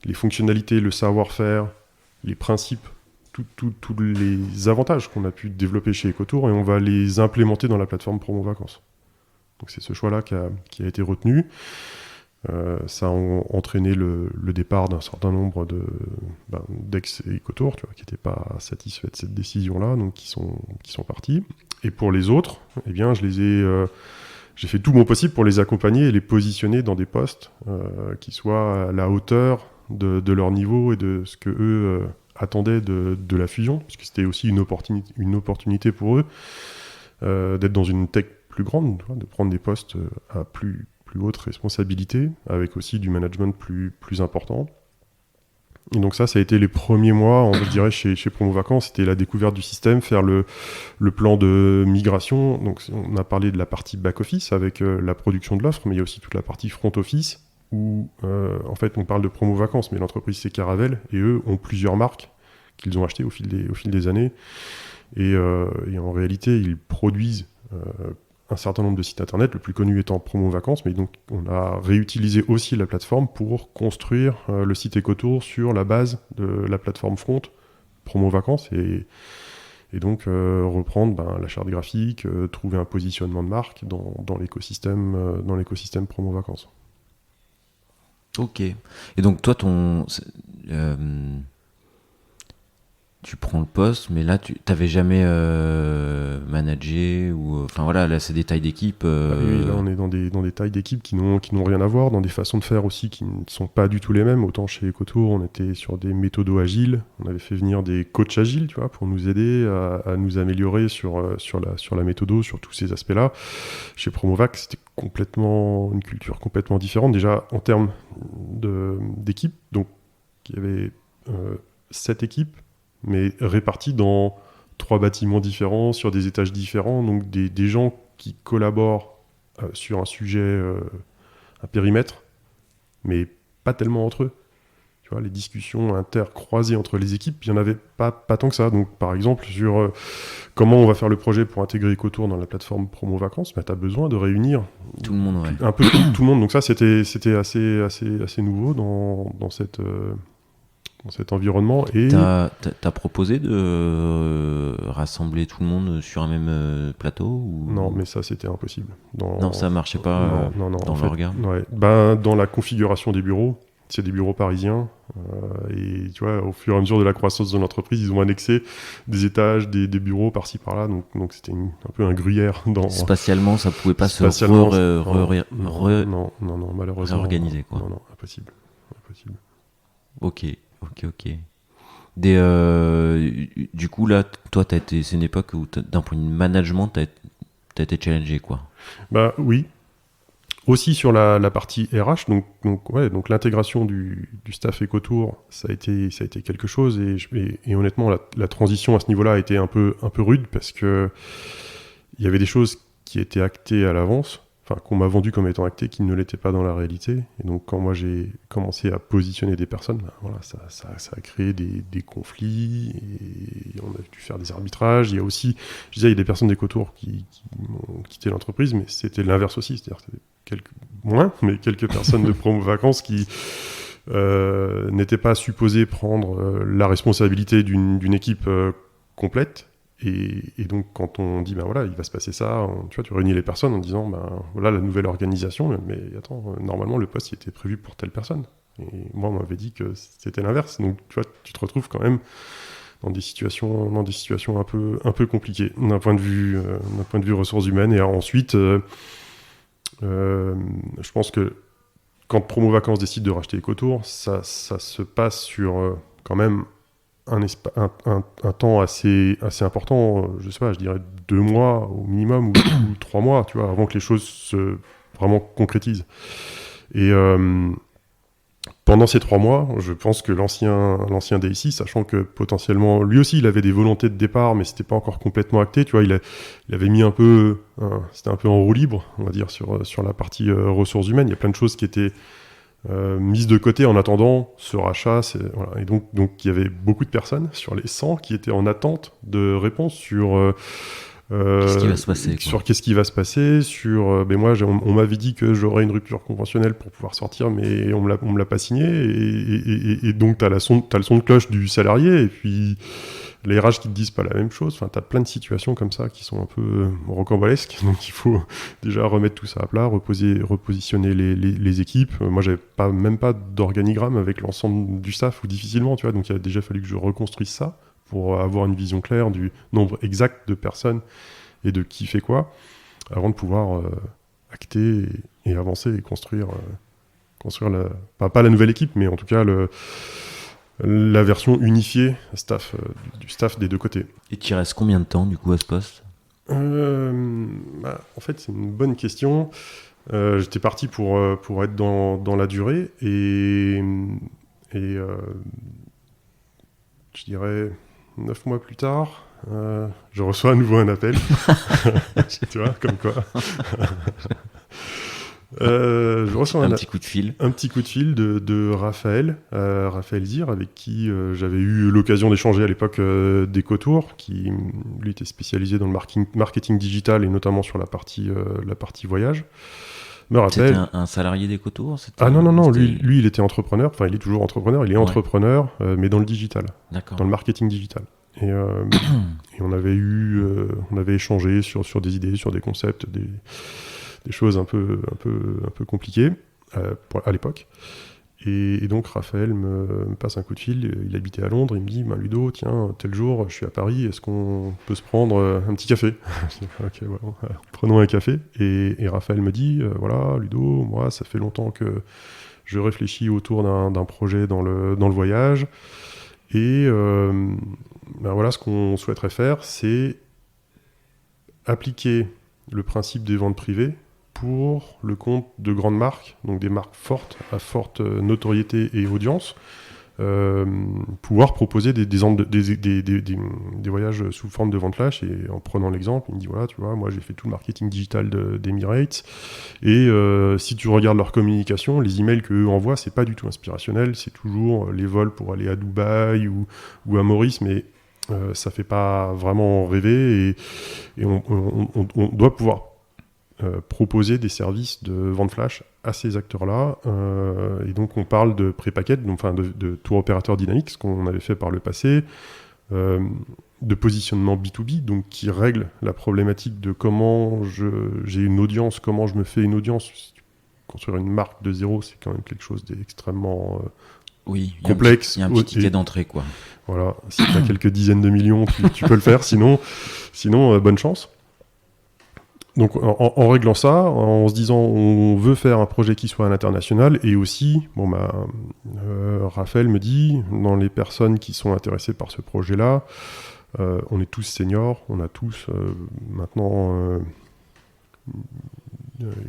les fonctionnalités, le savoir-faire, les principes, tous les avantages qu'on a pu développer chez EcoTour, et on va les implémenter dans la plateforme Promo Vacances. Donc c'est ce choix-là qui a été retenu. Ça a entraîné le départ d'un certain nombre d'ex-EcoTour, tu vois, qui n'étaient pas satisfaits de cette décision-là, donc qui sont partis. Et pour les autres, eh bien, j'ai fait tout mon possible pour les accompagner et les positionner dans des postes qui soient à la hauteur de leur niveau et de ce que eux attendaient de la fusion, puisque c'était aussi une opportunité pour eux d'être dans une tech plus grande, de prendre des postes à plus haute responsabilité, avec aussi du management plus important. Et donc ça a été les premiers mois, je dirais, chez Promo Vacances, c'était la découverte du système, faire le plan de migration. Donc on a parlé de la partie back-office avec la production de l'offre, mais il y a aussi toute la partie front-office, où en fait on parle de Promo Vacances, mais l'entreprise c'est Caravelle, et eux ont plusieurs marques qu'ils ont achetées au fil des années. Et en réalité, ils produisent un certain nombre de sites internet, le plus connu étant Promo Vacances, mais donc on a réutilisé aussi la plateforme pour construire le site Ecotour sur la base de la plateforme front Promo Vacances et donc reprendre la charte graphique, trouver un positionnement de marque dans l'écosystème Promo Vacances. Ok. Et donc toi, tu prends le poste, mais là, tu t'avais jamais managé ou enfin voilà, là c'est des tailles d'équipe. Oui, là on est dans des tailles d'équipe qui n'ont rien à voir, dans des façons de faire aussi qui ne sont pas du tout les mêmes. Autant chez Ecotour, on était sur des méthodos agiles, on avait fait venir des coachs agiles, tu vois, pour nous aider à nous améliorer sur la méthodo, sur tous ces aspects-là. Chez Promovac, c'était une culture complètement différente. Déjà en termes d'équipe, donc il y avait 7 équipes, mais répartis dans 3 bâtiments différents, sur des étages différents, donc des gens qui collaborent sur un sujet, un périmètre, mais pas tellement entre eux. Tu vois, les discussions intercroisées entre les équipes, il n'y en avait pas tant que ça. Donc, par exemple, sur comment on va faire le projet pour intégrer Ecotour dans la plateforme Promo Vacances, tu as besoin de réunir tout le monde, ouais. un peu tout le monde. Donc ça, c'était assez nouveau dans cet environnement. Et t'as proposé de rassembler tout le monde sur un même plateau ou... Non, mais ça c'était impossible. Non, ça marchait pas non, dans l'organe. Ouais. Dans la configuration des bureaux, c'est des bureaux parisiens, et tu vois, au fur et à mesure de la croissance de l'entreprise, ils ont annexé des étages, des bureaux par-ci par-là, donc c'était un peu un gruyère. Spatialement, ça pouvait pas se malheureusement réorganiser, quoi. Non, impossible. Ok. Du coup, là, toi, c'est une époque où, d'un point de vue management, t'as été challengé, quoi. Bah oui. Aussi sur la partie RH, donc l'intégration du staff Ecotour, ça a été quelque chose, et honnêtement, la transition à ce niveau-là a été un peu rude, parce que il y avait des choses qui étaient actées à l'avance, enfin qu'on m'a vendu comme étant actées, qui ne l'étaient pas dans la réalité. Et donc quand moi j'ai commencé à positionner des personnes, ça a créé des conflits, et on a dû faire des arbitrages. Il y a aussi, je disais, il y a des personnes d'Ecotour qui ont quitté l'entreprise, mais c'était l'inverse aussi, c'est-à-dire que quelques personnes de Promo Vacances qui n'étaient pas supposées prendre la responsabilité d'une équipe complète. Et donc, quand on dit, il va se passer ça, tu réunis les personnes en disant, voilà la nouvelle organisation, mais attends, normalement, le poste il était prévu pour telle personne. Et moi, on m'avait dit que c'était l'inverse. Donc, tu te retrouves quand même dans des situations un peu compliquées, d'un point de vue ressources humaines. Et alors, ensuite, je pense que quand Promo Vacances décide de racheter Ecotour, ça se passe sur quand même un temps assez important, je sais pas, je dirais 2 mois au minimum, ou 3 mois, tu vois, avant que les choses se vraiment concrétisent. Et pendant ces 3 mois, je pense que l'ancien DSI, sachant que potentiellement, lui aussi, il avait des volontés de départ, mais c'était pas encore complètement acté, tu vois, il avait mis c'était un peu en roue libre, on va dire, sur la partie ressources humaines. Il y a plein de choses qui étaient mise de côté en attendant ce rachat. Voilà. Et donc il y avait beaucoup de personnes sur les 100 qui étaient en attente de réponses sur qu'est-ce qui va se passer, qu'est-ce qui va se passer, moi on m'avait dit que j'aurais une rupture conventionnelle pour pouvoir sortir, mais on me l'a pas signé, et donc t'as le son de cloche du salarié, et puis les RH qui te disent pas la même chose. Enfin, t'as plein de situations comme ça qui sont un peu rocambolesques, donc il faut déjà remettre tout ça à plat, repositionner les équipes. Moi, j'avais même pas d'organigramme avec l'ensemble du staff, ou difficilement, tu vois, donc il a déjà fallu que je reconstruise ça pour avoir une vision claire du nombre exact de personnes et de qui fait quoi, avant de pouvoir acter et avancer et construire pas la nouvelle équipe, mais en tout cas la version unifiée du staff des deux côtés. Et tu restes combien de temps du coup à ce poste ? En fait, c'est une bonne question. J'étais parti pour être dans la durée, et je dirais 9 mois plus tard, je reçois à nouveau un appel. Tu vois, comme quoi. Je reçois un petit coup de fil. Un petit coup de fil de Raphaël Zir, avec qui j'avais eu l'occasion d'échanger à l'époque d'EcoTour, qui lui était spécialisé dans le marketing digital et notamment sur la partie voyage. C'était un salarié d'EcoTour? Ah non, lui il était entrepreneur, enfin il est toujours entrepreneur, il est entrepreneur, mais dans le digital, dans le marketing digital. Et on avait échangé sur des idées, sur des concepts, des choses un peu compliquées à l'époque. Et donc Raphaël me passe un coup de fil, il habitait à Londres, il me dit Ludo, tiens, tel jour, je suis à Paris, est-ce qu'on peut se prendre un petit café? Ok, bon, prenons un café. Et Raphaël me dit, voilà, Ludo, moi, ça fait longtemps que je réfléchis autour d'un projet dans le voyage. Et voilà, ce qu'on souhaiterait faire, c'est appliquer le principe des ventes privées pour le compte de grandes marques, donc des marques fortes, à forte notoriété et audience, pouvoir proposer des voyages sous forme de vente flash. Et en prenant l'exemple, il me dit, voilà, tu vois, moi j'ai fait tout le marketing digital d'Emirates, et si tu regardes leur communication, les emails qu'eux envoient, c'est pas du tout inspirationnel, c'est toujours les vols pour aller à Dubaï ou à Maurice, mais ça fait pas vraiment rêver, et on doit pouvoir proposer des services de vente flash à ces acteurs-là. Et donc on parle de pré-package, enfin de tour opérateur dynamique, ce qu'on avait fait par le passé, de positionnement B2B, donc qui règle la problématique de comment j'ai une audience, comment je me fais une audience. Construire une marque de zéro, c'est quand même quelque chose d'extrêmement complexe. Il y a un petit ticket d'entrée, quoi. Voilà, si tu as quelques dizaines de millions, tu peux le faire, sinon bonne chance. Donc en réglant ça, en se disant on veut faire un projet qui soit à l'international, et aussi, Raphaël me dit, dans les personnes qui sont intéressées par ce projet-là, on est tous seniors, on a tous maintenant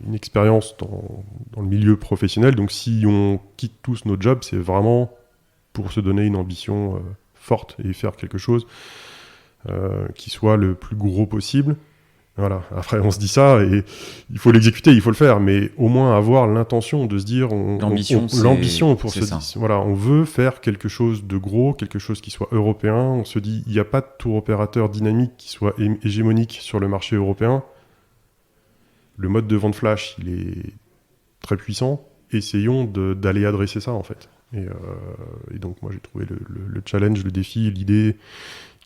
une expérience dans le milieu professionnel, donc si on quitte tous nos jobs, c'est vraiment pour se donner une ambition forte et faire quelque chose qui soit le plus gros possible. Voilà. Après, on se dit ça et il faut l'exécuter, il faut le faire, mais au moins avoir l'intention de se dire l'ambition pour se dire, voilà, on veut faire quelque chose de gros, quelque chose qui soit européen. On se dit, il n'y a pas de tour opérateur dynamique qui soit hégémonique sur le marché européen. Le mode de vente flash, il est très puissant. Essayons d'aller adresser ça, en fait. Et donc, moi, j'ai trouvé le challenge, le défi, l'idée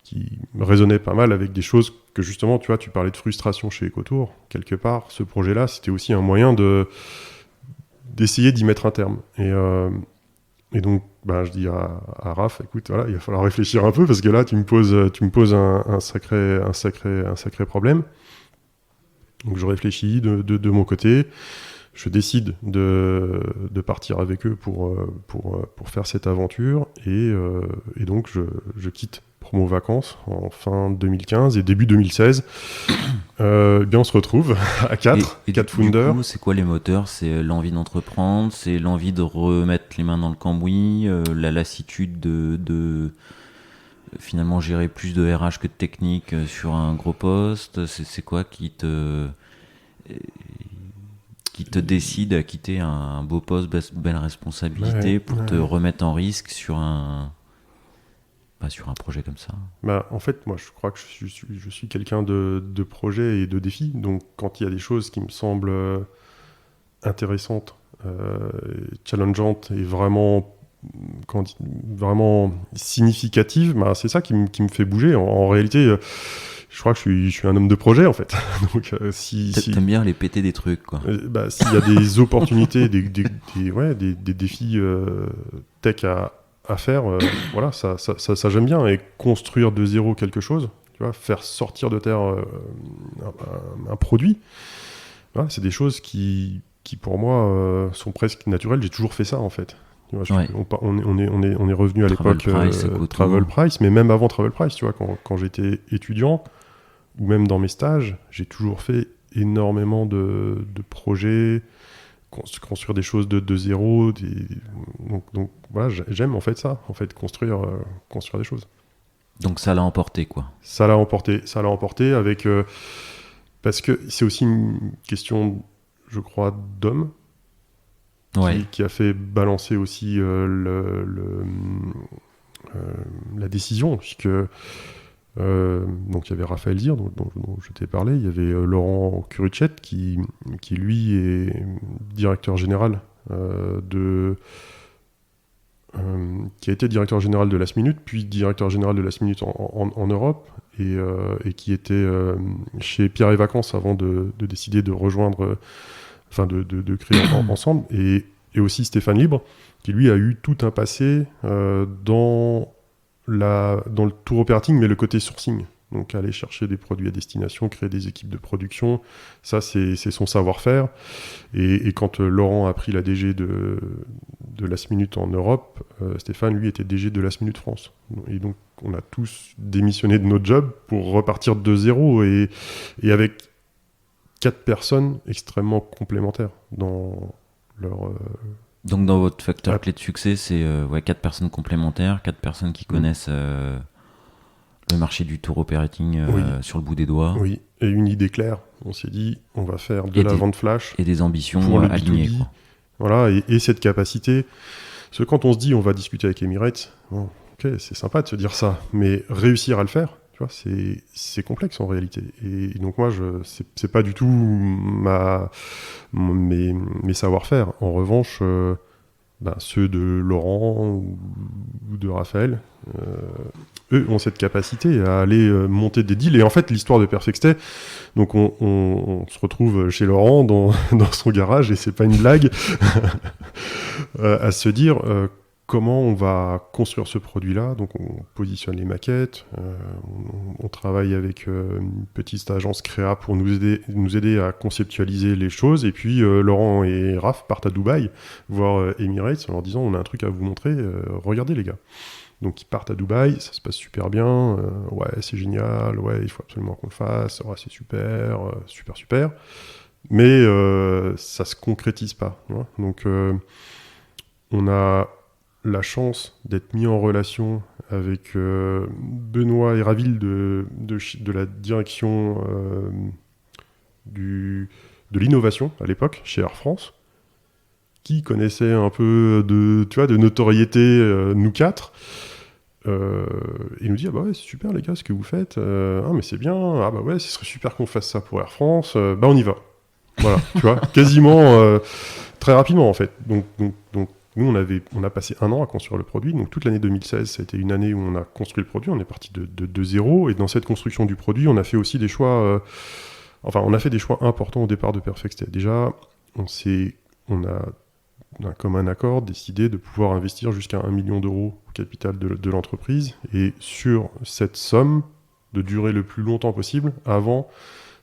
qui résonnait pas mal avec des choses que justement, tu vois, tu parlais de frustration chez EcoTour. Quelque part, ce projet-là, c'était aussi un moyen d'essayer d'y mettre un terme. Et donc, je dis à Raph, écoute, voilà, il va falloir réfléchir un peu parce que là, tu me poses un sacré problème. Donc, je réfléchis de mon côté. Je décide de partir avec eux pour faire cette aventure. Et donc, je quitte Promo Vacances en fin 2015 et début 2016. On se retrouve à 4 founders. Du coup, c'est quoi les moteurs? C'est l'envie d'entreprendre, c'est l'envie de remettre les mains dans le cambouis, la lassitude de finalement gérer plus de RH que de technique sur un gros poste. C'est quoi qui te décide à quitter un beau poste, belle responsabilité pour te remettre en risque sur un projet comme ça? En fait, moi, je crois que je suis quelqu'un de projet et de défi. Donc, quand il y a des choses qui me semblent intéressantes, challengeantes et vraiment significatives, c'est ça qui me fait bouger. En réalité, je crois que je suis un homme de projet, en fait. Donc, t'aimes bien aller péter des trucs, quoi. S'il y a des opportunités, des défis tech à faire, voilà, ça j'aime bien. Et construire de zéro quelque chose, tu vois, faire sortir de terre un produit, voilà, c'est des choses qui pour moi sont presque naturelles. J'ai toujours fait ça, en fait. Tu vois, on est revenu à l'époque Travel Price, mais même avant Travel Price, tu vois, quand j'étais étudiant ou même dans mes stages, j'ai toujours fait énormément de projets, construire des choses de zéro. Donc voilà, j'aime en fait ça, en fait, construire des choses. Donc ça l'a emporté, quoi. Ça l'a emporté avec parce que c'est aussi une question, je crois, Dom, qui a fait balancer aussi la décision, puisque donc il y avait Raphaël Zir dont je t'ai parlé, il y avait Laurent Curichet qui lui est directeur général qui a été directeur général de Last Minute, puis directeur général de Last Minute en Europe, et qui était chez Pierre et Vacances avant de décider de rejoindre, de créer ensemble, et aussi Stéphane Libre, qui lui a eu tout un passé dans le tour operating, mais le côté sourcing. Donc aller chercher des produits à destination, créer des équipes de production, ça c'est son savoir-faire. Et quand Laurent a pris la DG de Last Minute en Europe, Stéphane lui était DG de Last Minute France. Et donc on a tous démissionné de notre job pour repartir de zéro, et avec 4 personnes extrêmement complémentaires dans leur... Donc dans votre facteur clé de succès, c'est 4 personnes complémentaires, 4 personnes qui connaissent le marché du tour operating sur le bout des doigts. Oui, et une idée claire. On s'est dit, on va faire de la vente flash. Et des ambitions alignées. Quoi. Voilà, et cette capacité. Parce que quand on se dit, on va discuter avec Emirates, bon, ok, c'est sympa de se dire ça, mais réussir à le faire, tu vois, c'est complexe en réalité. Et donc moi, c'est pas du tout mes savoir-faire. En revanche, ceux de Laurent ou de Raphaël, eux ont cette capacité à aller monter des deals. Et en fait, l'histoire de Perfectstay, donc on se retrouve chez Laurent dans son garage, et c'est pas une blague, à se dire comment on va construire ce produit-là. Donc on positionne les maquettes, on travaille avec une petite agence créa pour nous aider à conceptualiser les choses, et puis Laurent et Raph partent à Dubaï voir Emirates en leur disant on a un truc à vous montrer, regardez les gars. Donc ils partent à Dubaï, ça se passe super bien, ouais c'est génial, ouais il faut absolument qu'on le fasse, ouais, c'est super, super, mais ça se concrétise pas. Tu vois. Donc on a la chance d'être mis en relation avec Benoît Héraville de la direction de l'innovation à l'époque chez Air France, qui connaissait un peu de notoriété nous 4. Il nous dit ah bah ouais c'est super les gars ce que vous faites, ah mais c'est bien, ah bah ouais ce serait super qu'on fasse ça pour Air France, bah on y va, voilà. Tu vois, quasiment très rapidement en fait. Donc nous on a passé 1 an à construire le produit, donc toute l'année 2016 ça a été une année où on a construit le produit, on est parti de zéro, et dans cette construction du produit on a fait aussi des choix, on a fait des choix importants au départ de Perfectstay. Déjà on a d'un commun accord décidé de pouvoir investir jusqu'à 1 million d'euros au capital de l'entreprise, et sur cette somme de durer le plus longtemps possible avant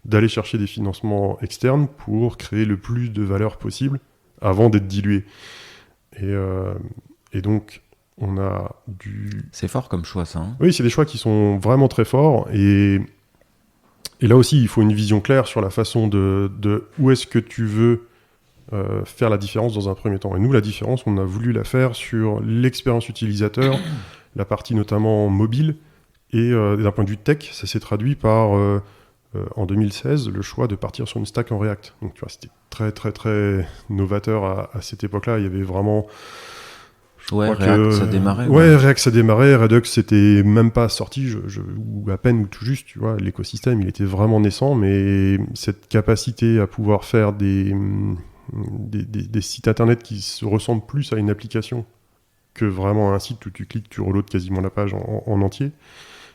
d'aller chercher des financements externes pour créer le plus de valeur possible avant d'être dilué. Et donc on a C'est fort comme choix ça. Hein. Oui, c'est des choix qui sont vraiment très forts, et là aussi il faut une vision claire sur la façon de où est-ce que tu veux faire la différence dans un premier temps. Et nous, la différence, on a voulu la faire sur l'expérience utilisateur, la partie notamment mobile, et d'un point de vue tech, ça s'est traduit par, en 2016, le choix de partir sur une stack en React. Donc tu vois, c'était très très très novateur à cette époque-là. Il y avait vraiment... React, ça démarrait. Ouais, React, ça démarrait. Redux, c'était même pas sorti, ou à peine, ou tout juste, tu vois. L'écosystème, il était vraiment naissant, mais cette capacité à pouvoir faire des sites internet qui se ressemblent plus à une application que vraiment à un site où tu cliques, tu reloads quasiment la page en entier.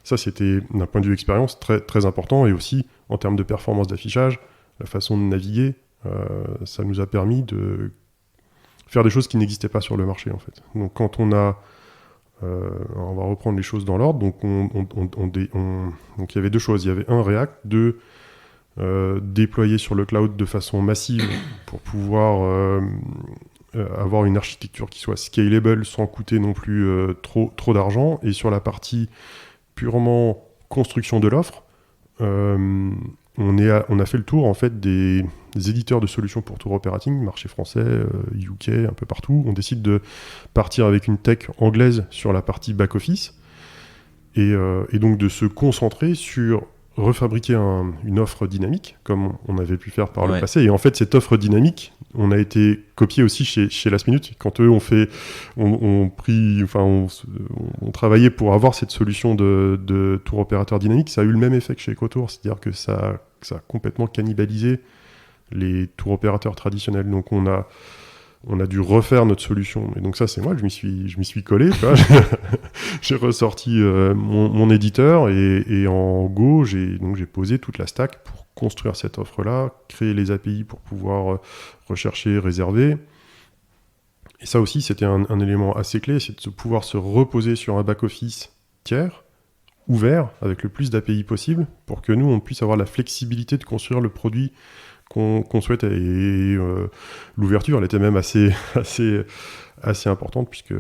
Ça, c'était d'un point de vue expérience très, très important, et aussi en termes de performance d'affichage, la façon de naviguer, ça nous a permis de faire des choses qui n'existaient pas sur le marché en fait. Donc quand on va reprendre les choses dans l'ordre, donc donc il y avait 2 choses, il y avait un React, 2 déployer sur le cloud de façon massive pour pouvoir avoir une architecture qui soit scalable sans coûter non plus trop d'argent. Et sur la partie purement construction de l'offre, on a fait le tour en fait des éditeurs de solutions pour tour operating, marché français, UK, un peu partout. On décide de partir avec une tech anglaise sur la partie back-office, et donc de se concentrer sur refabriquer une offre dynamique, comme on avait pu faire par le passé. Et en fait, cette offre dynamique, on a été copié aussi chez Last Minute. Quand eux on travaillait pour avoir cette solution de tour opérateur dynamique, ça a eu le même effet que chez EcoTour, c'est-à-dire que ça a complètement cannibalisé les tours opérateurs traditionnels. Donc on a dû refaire notre solution. Et donc ça, c'est moi, je m'y suis collé. Tu vois. J'ai ressorti mon éditeur et en Go, j'ai posé toute la stack pour construire cette offre-là, créer les API pour pouvoir rechercher, réserver. Et ça aussi, c'était un élément assez clé, c'est de pouvoir se reposer sur un back-office tiers, ouvert, avec le plus d'API possible, pour que nous, on puisse avoir la flexibilité de construire le produit qu'on souhaitait. Et l'ouverture, elle était même assez importante, puisque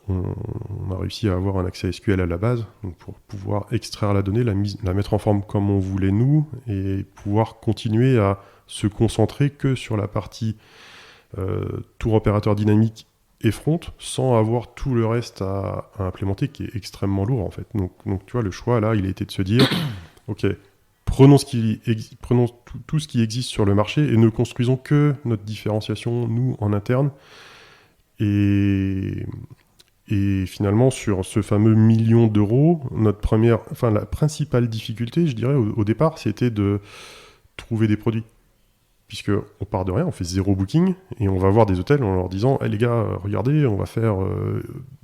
on a réussi à avoir un accès SQL à la base, donc pour pouvoir extraire la donnée, la mettre en forme comme on voulait nous, et pouvoir continuer à se concentrer que sur la partie tour opérateur dynamique et front, sans avoir tout le reste à implémenter, qui est extrêmement lourd en fait. Donc tu vois, le choix là, il a été de se dire, ok, prenons tout ce qui existe sur le marché et ne construisons que notre différenciation, nous, en interne. Et finalement, sur ce fameux 1 million d'euros, la principale difficulté, je dirais, au départ, c'était de trouver des produits. Puisqu'on part de rien, on fait 0 booking, et on va voir des hôtels en leur disant hey, « les gars, regardez, on va faire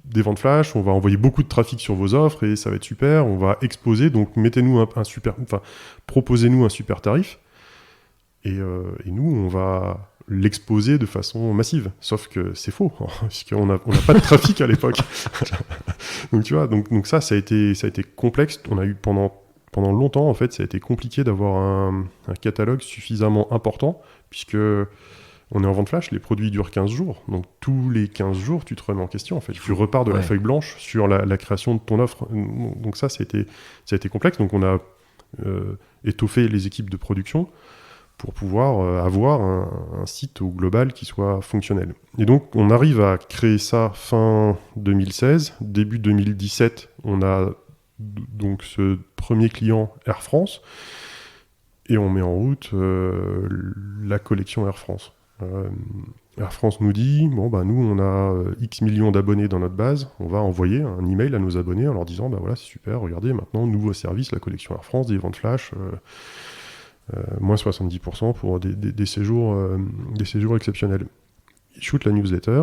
des ventes flash, on va envoyer beaucoup de trafic sur vos offres, et ça va être super, on va exposer, donc proposez-nous un super tarif, et nous, on va l'exposer de façon massive. » Sauf que c'est faux, puisqu'on n'a pas de trafic à l'époque. Donc tu vois, donc ça a été complexe. On a eu pendant longtemps, en fait, ça a été compliqué d'avoir un catalogue suffisamment important, puisque on est en vente flash, les produits durent 15 jours. Donc tous les 15 jours, tu te remets en question. En fait, tu repars de la feuille blanche sur la création de ton offre. Donc ça a été complexe. Donc on a étoffé les équipes de production pour pouvoir avoir un site au global qui soit fonctionnel. Et donc on arrive à créer ça fin 2016. Début 2017, on a donc ce premier client Air France, et on met en route la collection Air France. Air France nous dit, nous on a X millions d'abonnés dans notre base, on va envoyer un email à nos abonnés en leur disant, voilà c'est super, regardez maintenant, nouveau service, la collection Air France, des ventes flash, moins 70% pour des séjours exceptionnels. Ils shootent la newsletter.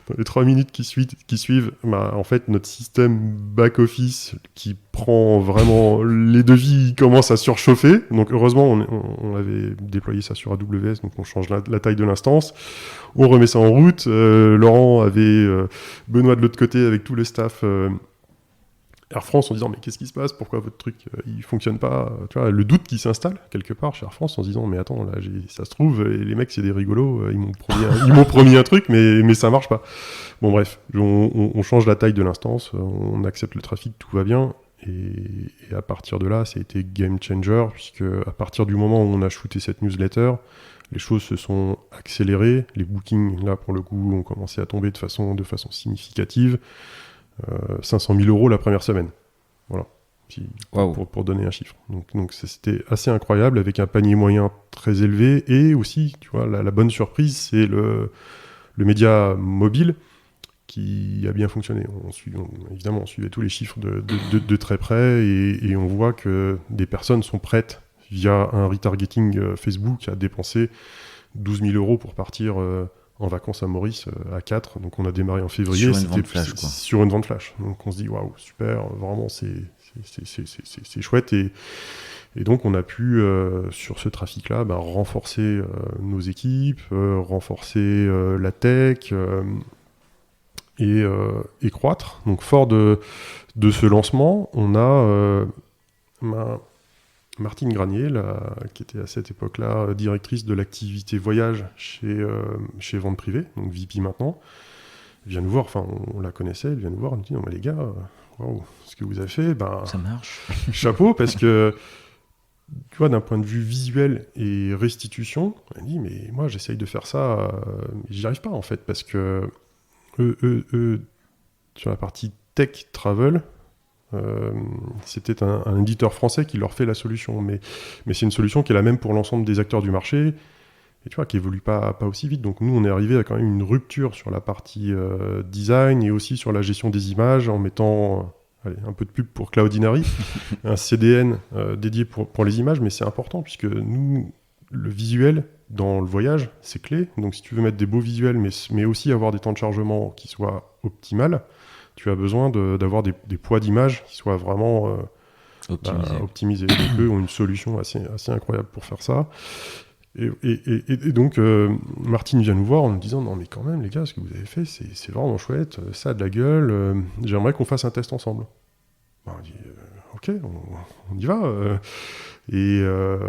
Dans les 3 minutes qui suivent, en fait, notre système back-office qui prend vraiment les devis commence à surchauffer. Donc, heureusement, on avait déployé ça sur AWS, donc on change la taille de l'instance. On remet ça en route. Laurent avait Benoît de l'autre côté avec tout le staff Air France en disant mais qu'est-ce qui se passe, pourquoi votre truc il fonctionne pas, tu vois, le doute qui s'installe quelque part chez Air France en se disant mais attends là ça se trouve les mecs c'est des rigolos, ils m'ont promis un truc mais ça marche pas. Bon bref, on change la taille de l'instance, on accepte le trafic, tout va bien, et à partir de là ça a été game changer, puisque à partir du moment où on a shooté cette newsletter, les choses se sont accélérées, les bookings là pour le coup ont commencé à tomber de façon significative. 500 000 € la première semaine. Voilà. Pour donner un chiffre. Donc c'était assez incroyable, avec un panier moyen très élevé, et aussi, tu vois, la bonne surprise, c'est le média mobile qui a bien fonctionné. Évidemment, on suivait tous les chiffres de très près, et on voit que des personnes sont prêtes, via un retargeting Facebook, à dépenser 12 000 € pour partir en vacances à Maurice à 4, donc on a démarré en février. Sur une vente flash. Donc on se dit waouh, super, vraiment c'est chouette, et donc on a pu sur ce trafic-là renforcer nos équipes, renforcer la tech et croître. Donc fort de ce lancement, on a Martine Granier, qui était à cette époque-là directrice de l'activité voyage chez Vente Privée, donc VP maintenant, vient nous voir, enfin on la connaissait, elle vient nous voir, elle nous dit non mais les gars, wow, ce que vous avez fait, ça marche. Chapeau, parce que tu vois, d'un point de vue visuel et restitution, elle dit mais moi j'essaye de faire ça, mais j'y arrive pas en fait, parce que eux sur la partie tech travel, C'est peut-être un éditeur français qui leur fait la solution, mais c'est une solution qui est la même pour l'ensemble des acteurs du marché, et tu vois, qui évolue pas aussi vite. Donc nous, on est arrivé à quand même une rupture sur la partie design et aussi sur la gestion des images en mettant un peu de pub pour Cloudinary, un CDN dédié pour les images, mais c'est important puisque nous, le visuel dans le voyage, c'est clé. Donc si tu veux mettre des beaux visuels, mais aussi avoir des temps de chargement qui soient optimales, tu as besoin d'avoir des poids d'image qui soient vraiment optimisés. Donc eux ont une solution assez incroyable pour faire ça. Et donc, Martine vient nous voir en nous disant « Non mais quand même les gars, ce que vous avez fait, c'est vraiment chouette, ça a de la gueule, j'aimerais qu'on fasse un test ensemble. » On dit « Ok, on y va. » Et elle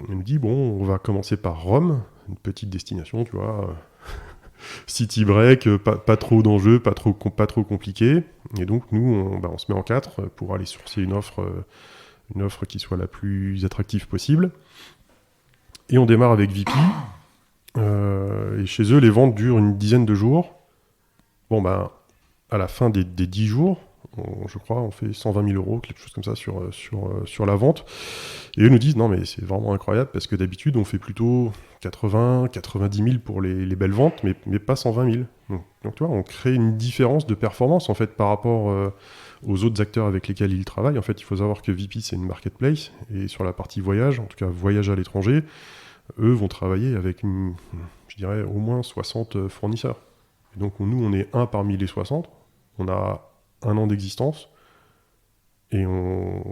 nous dit « Bon, on va commencer par Rome, une petite destination, tu vois, city break, pas trop d'enjeux, pas trop compliqué. » Et donc nous, on se met en 4 pour aller sourcer une offre qui soit la plus attractive possible. Et on démarre avec VP. Et chez eux, les ventes durent une dizaine de jours. Bon, à la fin des 10 jours, je crois, on fait 120 000 € quelque chose comme ça sur la vente. Et eux nous disent, non, mais c'est vraiment incroyable parce que d'habitude, on fait plutôt 80, 90 000 pour les belles ventes, mais pas 120 000. Donc, tu vois, on crée une différence de performance, en fait, par rapport aux autres acteurs avec lesquels ils travaillent. En fait, il faut savoir que VP, c'est une marketplace. Et sur la partie voyage, en tout cas voyage à l'étranger, eux vont travailler avec, je dirais, au moins 60 fournisseurs. Et donc, nous, on est un parmi les 60. On a 1 an d'existence. Et on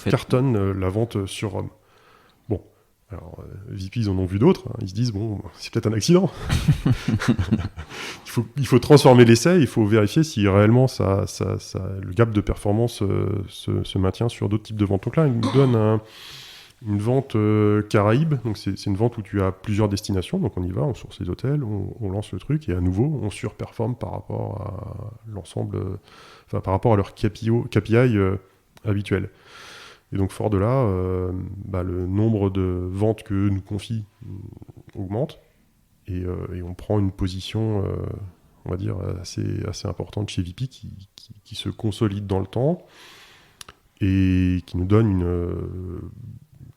cartonne la vente sur Rome. Bon, alors, VP, ils en ont vu d'autres. Hein. Ils se disent, bon, c'est peut-être un accident. il faut transformer l'essai. Il faut vérifier si réellement le gap de performance se maintient sur d'autres types de ventes. Donc là, ils nous donnent une vente Caraïbes, donc c'est une vente où tu as plusieurs destinations, donc on y va, on source les hôtels, on lance le truc, et à nouveau, on surperforme par rapport à l'ensemble, par rapport à leur KPI habituel. Et donc fort de là, le nombre de ventes que nous confient augmente, et on prend une position, on va dire, assez importante chez VP, qui se consolide dans le temps, et qui nous donne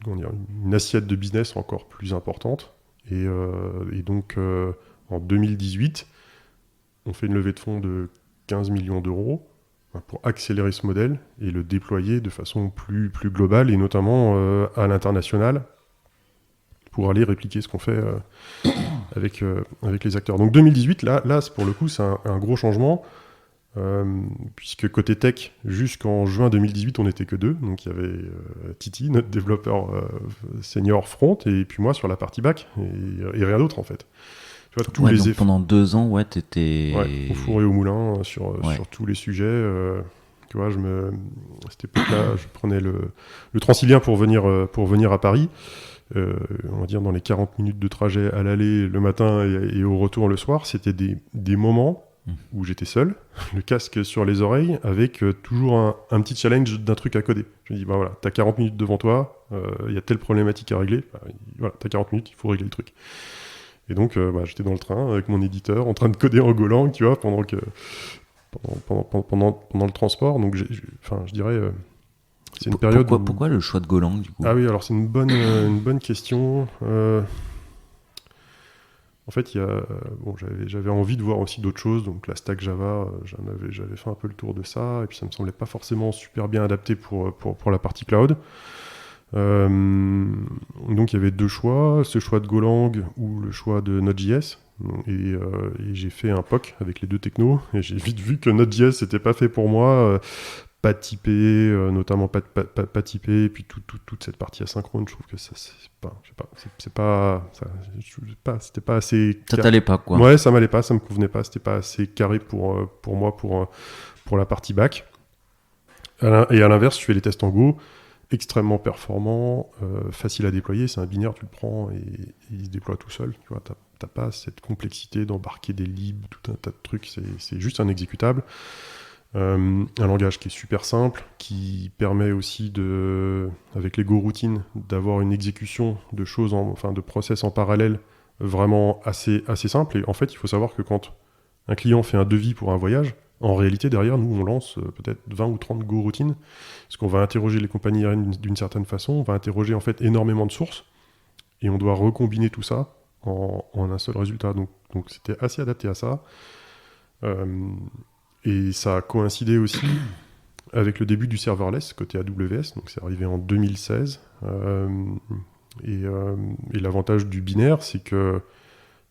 une assiette de business encore plus importante. Et donc, en 2018, on fait une levée de fonds de 15 millions € pour accélérer ce modèle et le déployer de façon plus globale, et notamment à l'international, pour aller répliquer ce qu'on fait avec les acteurs. Donc 2018, là pour le coup, c'est un gros changement. Puisque côté tech, jusqu'en juin 2018, on n'était que 2. Donc il y avait Titi, notre développeur senior front, et puis moi sur la partie back, et rien d'autre en fait. Tu vois, donc pendant 2 ans, t'étais... au four et au moulin sur tous les sujets. Tu vois, à cette époque-là, je prenais le Transilien pour venir à Paris. On va dire dans les 40 minutes de trajet à l'aller le matin et au retour le soir, c'était des moments où j'étais seul, le casque sur les oreilles, avec toujours un petit challenge d'un truc à coder. Je me dis, voilà, t'as 40 minutes devant toi, y a telle problématique à régler, voilà, t'as 40 minutes, il faut régler le truc. Et donc, j'étais dans le train avec mon éditeur, en train de coder en Golang, tu vois, pendant le transport. Donc, je dirais, c'est une période Pourquoi le choix de Golang, du coup ? Ah oui, alors c'est une bonne question. En fait, j'avais envie de voir aussi d'autres choses, donc la stack Java, j'avais fait un peu le tour de ça, et puis ça me semblait pas forcément super bien adapté pour la partie cloud. Donc il y avait 2 choix, ce choix de Golang ou le choix de Node.js, et j'ai fait un POC avec les 2 technos, et j'ai vite vu que Node.js c'était pas fait pour moi. Pas typé, notamment pas typé, et puis toute cette partie asynchrone, je trouve que ça, c'était pas assez... Ça t'allait pas, quoi. Ouais, ça m'allait pas, ça me convenait pas, c'était pas assez carré pour moi, pour la partie back. Et à l'inverse, je fais les tests en Go, extrêmement performant, facile à déployer, c'est un binaire, tu le prends et il se déploie tout seul, tu vois, t'as pas cette complexité d'embarquer des libs, tout un tas de trucs, c'est juste un exécutable. Un langage qui est super simple, qui permet aussi avec les Go routines, d'avoir une exécution de choses, de process en parallèle, vraiment assez simple. Et en fait, il faut savoir que quand un client fait un devis pour un voyage, En réalité, derrière, nous, on lance peut-être 20 ou 30 Go routines, parce qu'on va interroger les compagnies aériennes d'une certaine façon, on va interroger en fait énormément de sources, et on doit recombiner tout ça en un seul résultat. Donc c'était assez adapté à ça. Et ça a coïncidé aussi avec le début du serverless côté AWS, donc c'est arrivé en 2016. Et l'avantage du binaire, c'est que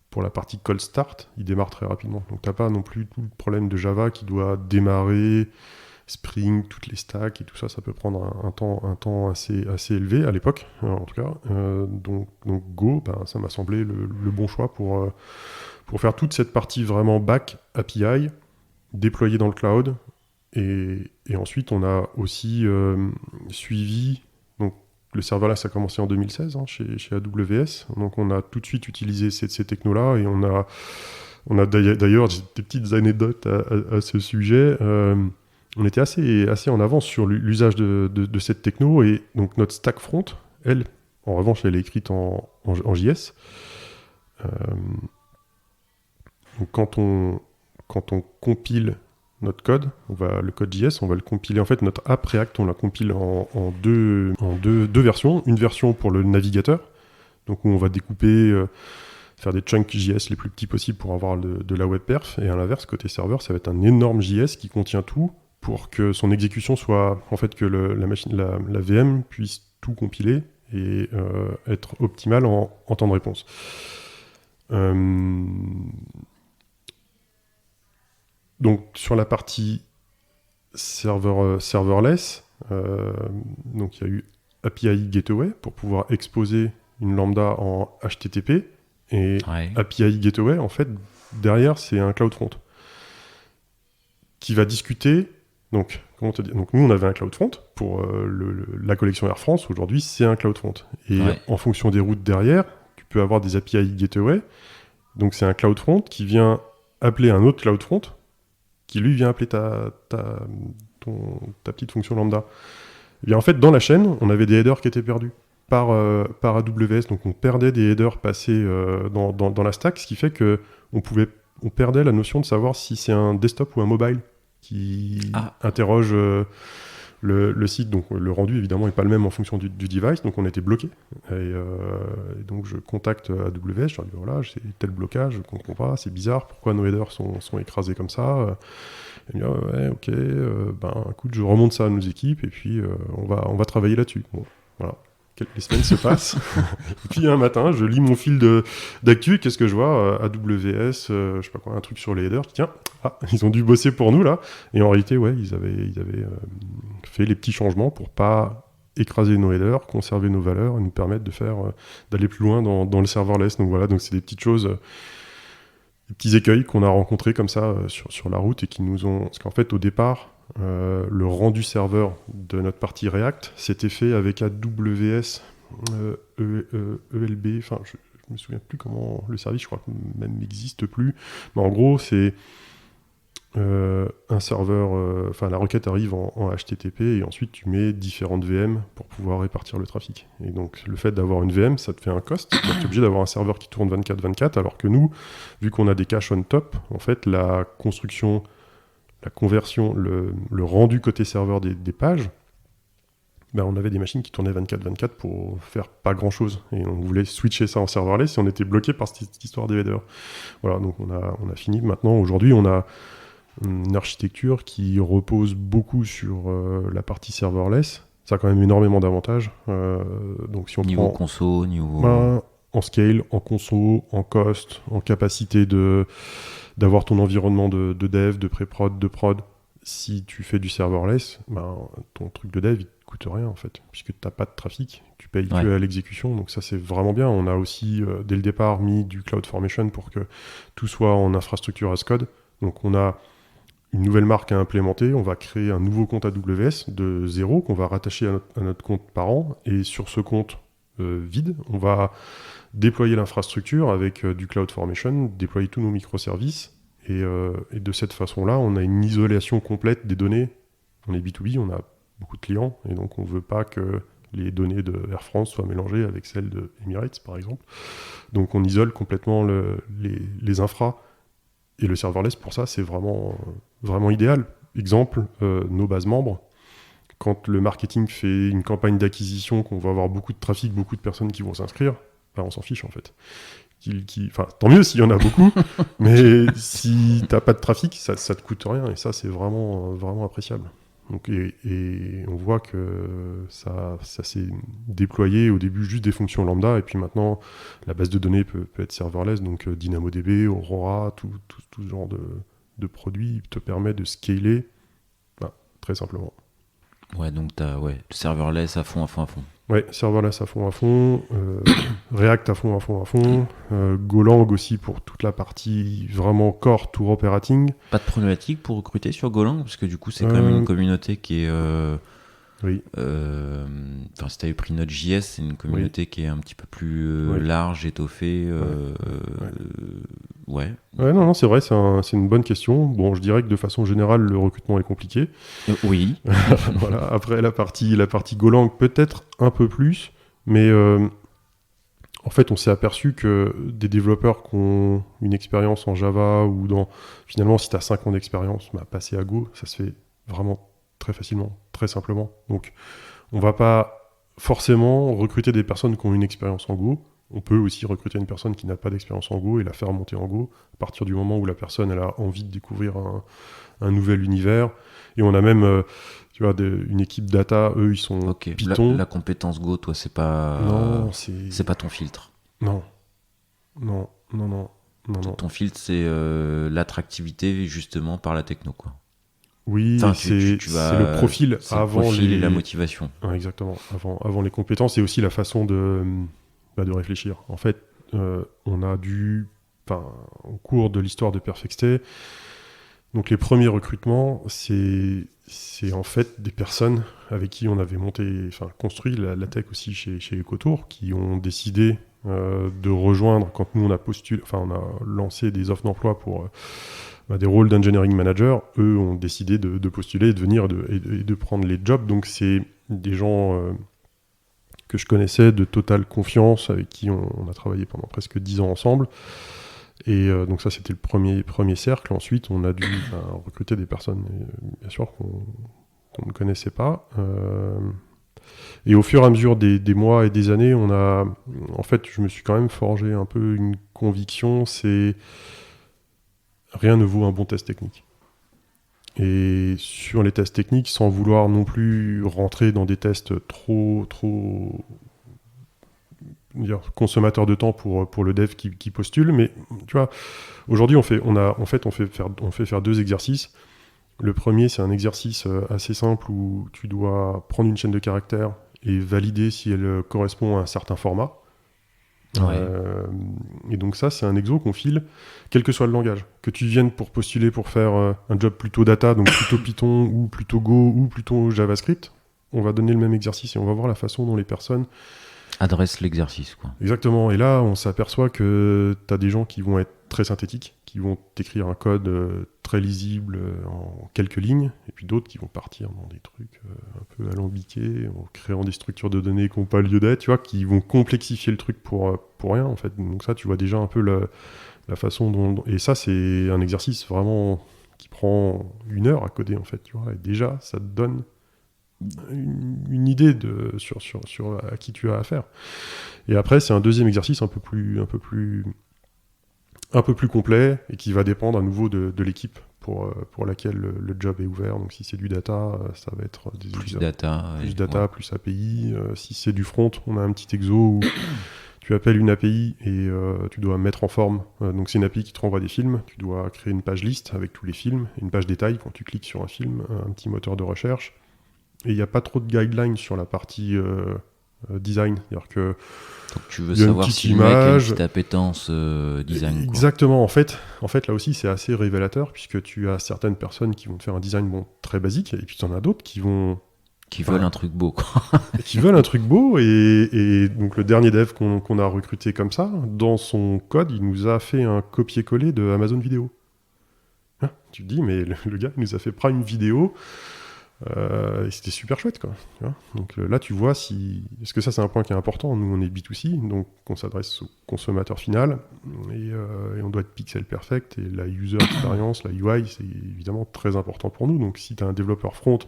pour la partie cold start, il démarre très rapidement. Donc t'as pas non plus tout le problème de Java qui doit démarrer, Spring, toutes les stacks et tout ça, ça peut prendre un temps assez élevé à l'époque, en tout cas. Donc Go, ça m'a semblé le bon choix pour faire toute cette partie vraiment back API, déployée dans le cloud. Et ensuite, on a aussi suivi... Donc, le serverless, ça a commencé en 2016 chez AWS. Donc, on a tout de suite utilisé ces technos-là. Et on a d'ailleurs des petites anecdotes à ce sujet. On était assez en avance sur l'usage de cette techno. Et donc, notre stack front, elle, en revanche, elle est écrite en JS. Donc, quand on compile notre code, le code JS, on va le compiler. En fait, notre app React, on la compile en deux versions. Une version pour le navigateur, donc où on va découper, faire des chunks JS les plus petits possibles pour avoir de la web perf. Et à l'inverse, côté serveur, ça va être un énorme JS qui contient tout pour que son exécution soit, en fait, que la VM puisse tout compiler et être optimale en temps de réponse. Donc sur la partie serverless, donc il y a eu API Gateway pour pouvoir exposer une lambda en HTTP, et API Gateway, en fait, derrière, c'est un CloudFront qui va discuter. Donc, comment te dire ? Donc nous, on avait un CloudFront pour la collection Air France. Aujourd'hui, c'est un CloudFront. Et en fonction des routes derrière, tu peux avoir des API Gateway. Donc c'est un CloudFront qui vient appeler un autre CloudFront qui lui vient appeler ta petite fonction lambda. Et bien en fait, dans la chaîne, on avait des headers qui étaient perdus par AWS, donc on perdait des headers passés dans la stack, ce qui fait que on perdait la notion de savoir si c'est un desktop ou un mobile qui interroge le site. Donc le rendu évidemment n'est pas le même en fonction du device, donc on était bloqué. Et donc je contacte AWS, je leur dis voilà, j'ai tel blocage, je comprends pas, c'est bizarre, pourquoi nos headers sont écrasés comme ça. Et me dit ouais, ok, écoute, je remonte ça à nos équipes et puis on va travailler là-dessus. Bon, voilà. Les semaines se passent. Et puis un matin, je lis mon fil d'actu et qu'est-ce que je vois AWS, je sais pas quoi, un truc sur les headers. Tiens, ils ont dû bosser pour nous là. Et en réalité, ouais, ils avaient fait les petits changements pour pas écraser nos headers, conserver nos valeurs et nous permettre d'aller plus loin dans le serverless. Donc voilà, donc c'est des petites choses, des petits écueils qu'on a rencontrés comme ça sur la route et qui nous ont... Parce qu'en fait, au départ, le rendu serveur de notre partie React, c'était fait avec AWS ELB, enfin je me souviens plus comment le service, je crois que même n'existe plus, mais en gros c'est un serveur, la requête arrive en HTTP et ensuite tu mets différentes VM pour pouvoir répartir le trafic. Et donc le fait d'avoir une VM, ça te fait un cost, tu es obligé d'avoir un serveur qui tourne 24/24, alors que nous, vu qu'on a des caches on top, en fait la construction, la conversion, le rendu côté serveur des pages, on avait des machines qui tournaient 24/24 pour faire pas grand-chose. Et on voulait switcher ça en serverless et on était bloqué par cette histoire des headers. Voilà, donc on a fini. Maintenant, aujourd'hui, on a une architecture qui repose beaucoup sur la partie serverless. Ça a quand même énormément d'avantages. Donc si on niveau prend... conso, niveau... en scale, en conso, en cost, en capacité d'avoir ton environnement de dev, de pré-prod, de prod. Si tu fais du serverless, ton truc de dev, il te coûte rien en fait, puisque tu n'as pas de trafic, tu payes que à l'exécution, donc ça c'est vraiment bien. On a aussi, dès le départ, mis du CloudFormation pour que tout soit en infrastructure as code. Donc on a une nouvelle marque à implémenter, on va créer un nouveau compte AWS de zéro qu'on va rattacher à notre compte parent, et sur ce compte vide, on va déployer l'infrastructure avec du CloudFormation, déployer tous nos microservices, et de cette façon-là, on a une isolation complète des données. On est B2B, on a beaucoup de clients, et donc on ne veut pas que les données de Air France soient mélangées avec celles de Emirates, par exemple. Donc on isole complètement les infras, Et le serverless, pour ça, c'est vraiment, vraiment idéal. Exemple, nos bases membres. Quand le marketing fait une campagne d'acquisition, qu'on va avoir beaucoup de trafic, beaucoup de personnes qui vont s'inscrire, on s'en fiche en fait. Tant mieux s'il y en a beaucoup, mais si t'as pas de trafic, ça te coûte rien, et ça c'est vraiment, vraiment appréciable. Donc, et on voit que ça s'est déployé au début juste des fonctions lambda, et puis maintenant la base de données peut être serverless, donc DynamoDB, Aurora, tout ce genre de produits te permet de scaler très simplement. Ouais, donc t'as serverless à fond. Ouais, serverless à fond, React à fond, Golang aussi pour toute la partie vraiment core tour operating. Pas de problématique pour recruter sur Golang, parce que du coup c'est quand même une communauté qui est... Oui. Si tu avais pris Node.js, c'est une communauté qui est un petit peu plus large, étoffée. Ouais, non, c'est vrai, c'est une bonne question. Bon, je dirais que de façon générale, le recrutement est compliqué. Oui. Voilà. Après, la partie Golang, peut-être un peu plus, mais en fait, on s'est aperçu que des développeurs qui ont une expérience en Java ou finalement, si tu as 5 ans d'expérience, passer à Go, ça se fait vraiment très facilement, très simplement. Donc, on va pas forcément recruter des personnes qui ont une expérience en Go. On peut aussi recruter une personne qui n'a pas d'expérience en Go et la faire monter en Go à partir du moment où la personne elle a envie de découvrir un nouvel univers. Et on a même une équipe data, eux ils sont Python. La compétence Go, toi c'est pas c'est pas ton filtre. Non. Ton filtre c'est l'attractivité justement par la techno quoi. Oui, c'est le profil avant et la motivation. Ouais, exactement, avant les compétences et aussi la façon de réfléchir. En fait, on a au cours de l'histoire de Perfectstay, donc les premiers recrutements, c'est en fait des personnes avec qui on avait construit la tech aussi chez Ecotour, qui ont décidé de rejoindre quand nous on a lancé des offres d'emploi pour des rôles d'engineering manager. Eux ont décidé de postuler, de venir et de prendre les jobs. Donc c'est des gens que je connaissais de totale confiance, avec qui on a travaillé pendant presque 10 ans ensemble. Et donc ça, c'était le premier cercle. Ensuite, on a dû recruter des personnes, bien sûr, qu'on ne connaissait pas. Et au fur et à mesure des mois et des années, en fait, je me suis quand même forgé un peu une conviction, c'est rien ne vaut un bon test technique. Et sur les tests techniques, sans vouloir non plus rentrer dans des tests trop consommateurs de temps pour le dev qui postule, mais tu vois, aujourd'hui on fait faire 2 exercices. Le premier, c'est un exercice assez simple où tu dois prendre une chaîne de caractères et valider si elle correspond à un certain format. Ouais. Et donc ça, c'est un exo qu'on file, quel que soit le langage. Que tu viennes pour postuler pour faire un job plutôt data, donc plutôt Python, ou plutôt Go, ou plutôt JavaScript, on va donner le même exercice et on va voir la façon dont les personnes adressent l'exercice, quoi. Exactement. Et là, on s'aperçoit que tu as des gens qui vont être très synthétiques, qui vont t'écrire un code très lisible en quelques lignes, et puis d'autres qui vont partir dans des trucs un peu alambiqués, en créant des structures de données qui n'ont pas lieu d'être, tu vois, qui vont complexifier le truc pour rien, en fait. Donc ça, tu vois déjà un peu la façon dont... Et ça, c'est un exercice vraiment qui prend 1 heure à coder, en fait, tu vois. Et déjà, ça te donne une idée sur à qui tu as affaire. Et après, c'est un deuxième exercice un peu plus complet et qui va dépendre à nouveau de l'équipe pour laquelle le job est ouvert. Donc si c'est du data, ça va être des plus data, plus API. Si c'est du front, on a un petit exo où tu appelles une API et tu dois mettre en forme. Donc c'est une API qui te renvoie des films. Tu dois créer une page liste avec tous les films, une page détail quand tu cliques sur un film, un petit moteur de recherche. Et il n'y a pas trop de guidelines sur la partie design. C'est-à-dire que donc tu veux savoir si le mec a une petite appétence design. Exactement. En fait, là aussi, c'est assez révélateur, puisque tu as certaines personnes qui vont te faire un design très basique, et puis tu en as d'autres qui veulent un truc beau, quoi. Qui veulent un truc beau, et donc le dernier dev qu'on a recruté comme ça, dans son code, il nous a fait un copier-coller de Amazon Vidéo. Tu te dis, mais le gars, il nous a fait Prime Vidéo. Et c'était super chouette, quoi. Tu vois, donc là, tu vois si... Parce que ça, c'est un point qui est important. Nous, on est B2C, donc on s'adresse au consommateur final. Et on doit être pixel perfect. Et la user experience, la UI, c'est évidemment très important pour nous. Donc si tu as un développeur front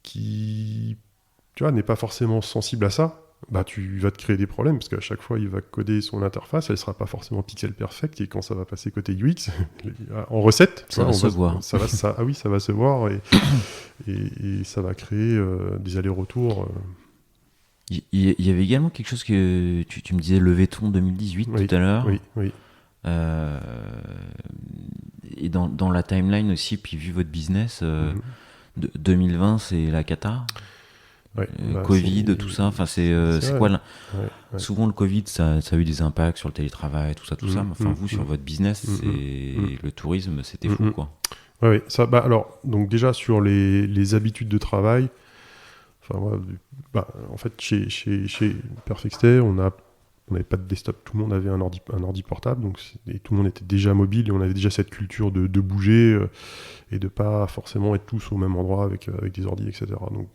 qui, tu vois, n'est pas forcément sensible à ça, bah, tu vas te créer des problèmes, parce qu'à chaque fois, il va coder son interface, elle ne sera pas forcément pixel perfect, et quand ça va passer côté UX, en recette, ça va se voir. Ah oui, ça va se voir, et ça va créer des allers-retours. Il y avait également quelque chose que tu me disais, levée de fonds 2018 Oui, tout à l'heure. Oui. Et dans la timeline aussi, puis vu votre business, 2020, c'est la cata. Ouais, Covid, tout ça, enfin c'est quoi là ouais. Souvent le Covid, ça a eu des impacts sur le télétravail, tout ça, mais enfin vous sur votre business, le tourisme, c'était fou, quoi. Oui, ça, alors donc déjà sur les habitudes de travail, enfin en fait chez Perfectstay, on n'avait pas de desktop, tout le monde avait un ordi portable, et tout le monde était déjà mobile, et on avait déjà cette culture de bouger et de pas forcément être tous au même endroit avec des ordis, etc. Donc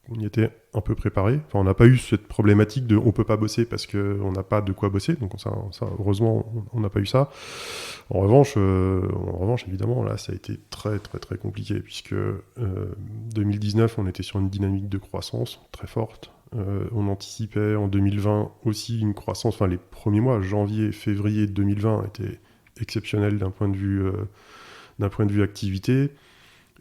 on y était un peu préparé. Enfin, on n'a pas eu cette problématique de on peut pas bosser parce qu'on n'a pas de quoi bosser. Donc ça heureusement, on n'a pas eu ça. En revanche, évidemment, là, ça a été très très très compliqué, puisque 2019, on était sur une dynamique de croissance très forte. On anticipait en 2020 aussi une croissance, enfin les premiers mois, janvier, février 2020 étaient exceptionnels d'un point de vue activité.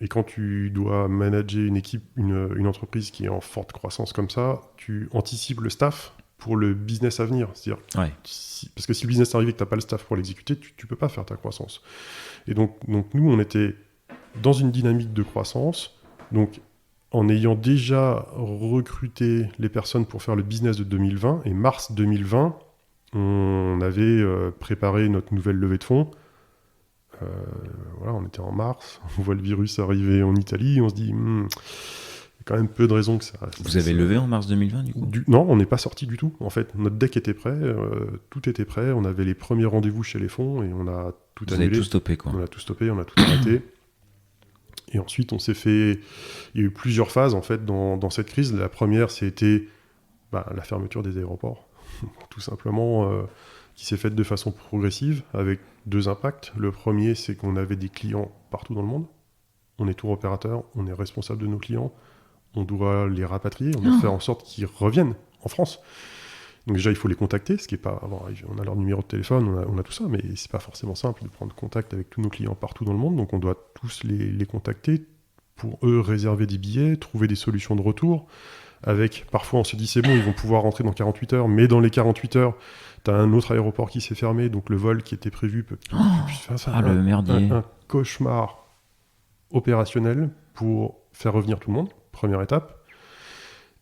Et quand tu dois manager une équipe, une entreprise qui est en forte croissance comme ça, tu anticipes le staff pour le business à venir. C'est-à-dire, parce que si le business arrive et que tu n'as pas le staff pour l'exécuter, tu ne peux pas faire ta croissance. Et donc nous, on était dans une dynamique de croissance. Donc, en ayant déjà recruté les personnes pour faire le business de 2020, et mars 2020, on avait préparé notre nouvelle levée de fonds. Voilà, on était en mars, on voit le virus arriver en Italie, on se dit, il y a quand même peu de raisons que ça... Vous avez levé en mars 2020, du coup ? Non, on n'est pas sorti du tout. En fait, notre deck était prêt, tout était prêt, on avait les premiers rendez-vous chez les fonds, et on a tout annulé. Vous avez tout stoppé, quoi. On a tout stoppé, on a tout arrêté. Et ensuite, on s'est fait... Il y a eu plusieurs phases, en fait, dans cette crise. La première, c'était la fermeture des aéroports, tout simplement... qui s'est faite de façon progressive, avec 2 impacts. Le premier, c'est qu'on avait des clients partout dans le monde. On est tour opérateur, on est responsable de nos clients, on doit les rapatrier, on doit faire en sorte qu'ils reviennent en France. Donc déjà, il faut les contacter, ce qui est pas... on a leur numéro de téléphone, on a tout ça, mais c'est pas forcément simple de prendre contact avec tous nos clients partout dans le monde, donc on doit tous les contacter pour eux réserver des billets, trouver des solutions de retour. Avec, parfois, on se dit, c'est bon, ils vont pouvoir rentrer dans 48 heures, mais dans les 48 heures, t'as un autre aéroport qui s'est fermé, donc le vol qui était prévu peut faire ça. Le merdier. Un cauchemar opérationnel pour faire revenir tout le monde, première étape.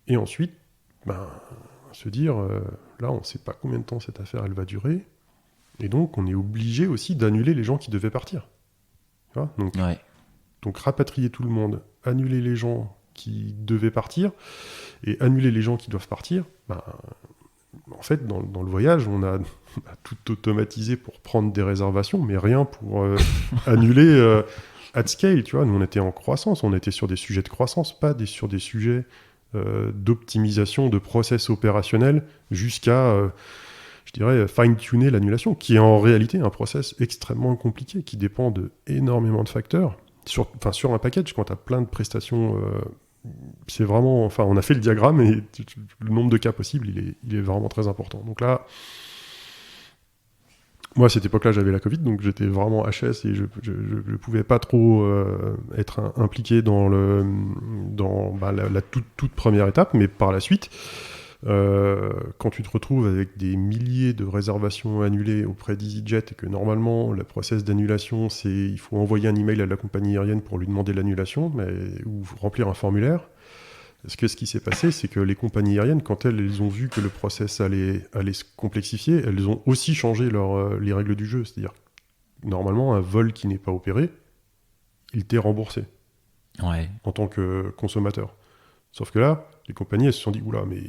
Et ensuite, se dire, là, on ne sait pas combien de temps cette affaire elle va durer, et donc on est obligé aussi d'annuler les gens qui devaient partir. Tu vois, donc rapatrier tout le monde, annuler les gens qui devaient partir, et annuler les gens qui doivent partir, en fait, dans le voyage, on a tout automatisé pour prendre des réservations, mais rien pour annuler at scale, tu vois. Nous, on était en croissance, on était sur des sujets de croissance, pas sur des sujets d'optimisation de process opérationnels jusqu'à, je dirais, fine-tuner l'annulation, qui est en réalité un process extrêmement compliqué, qui dépend d'énormément de facteurs. Sur un package, quand tu as plein de prestations... c'est vraiment... Enfin, on a fait le diagramme et le nombre de cas possibles, il est vraiment très important. Donc là, moi, à cette époque-là, j'avais la Covid, donc j'étais vraiment HS et je pouvais pas trop être impliqué dans la toute première étape, mais par la suite, quand tu te retrouves avec des milliers de réservations annulées auprès d'EasyJet et que normalement, le process d'annulation, c'est il faut envoyer un email à la compagnie aérienne pour lui demander l'annulation ou remplir un formulaire. Parce que ce qui s'est passé, c'est que les compagnies aériennes, quand elles ont vu que le process allait se complexifier, elles ont aussi changé les règles du jeu. C'est-à-dire, normalement, un vol qui n'est pas opéré, il t'est remboursé en tant que consommateur. Sauf que là, les compagnies, elles se sont dit, oula, mais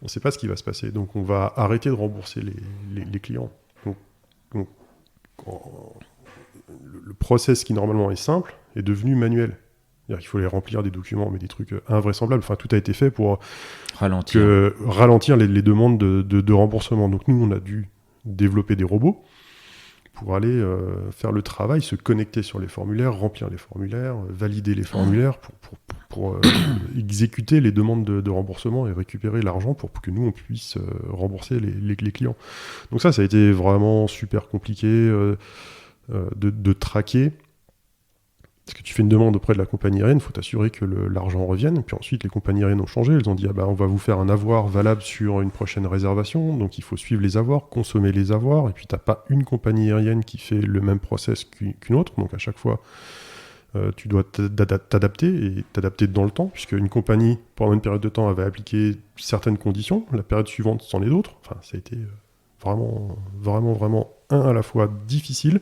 on ne sait pas ce qui va se passer, donc on va arrêter de rembourser les clients. Donc le process qui normalement est simple est devenu manuel. C'est-à-dire qu'il fallait remplir des documents, mais des trucs invraisemblables. Enfin, tout a été fait pour ralentir les demandes de remboursement. Donc nous, on a dû développer des robots pour aller faire le travail, se connecter sur les formulaires, remplir les formulaires, valider les formulaires pour exécuter les demandes de remboursement et récupérer l'argent pour que nous, on puisse rembourser les clients. Donc ça a été vraiment super compliqué de traquer. Parce que tu fais une demande auprès de la compagnie aérienne, il faut t'assurer que l'argent revienne. Puis ensuite, les compagnies aériennes ont changé. Elles ont dit on va vous faire un avoir valable sur une prochaine réservation. Donc il faut suivre les avoirs, consommer les avoirs. Et puis tu n'as pas une compagnie aérienne qui fait le même process qu'une autre. Donc à chaque fois, tu dois t'adapter et t'adapter dans le temps. Puisque une compagnie, pendant une période de temps, avait appliqué certaines conditions. La période suivante, c'en est d'autres. Enfin, ça a été vraiment, vraiment, vraiment à la fois difficile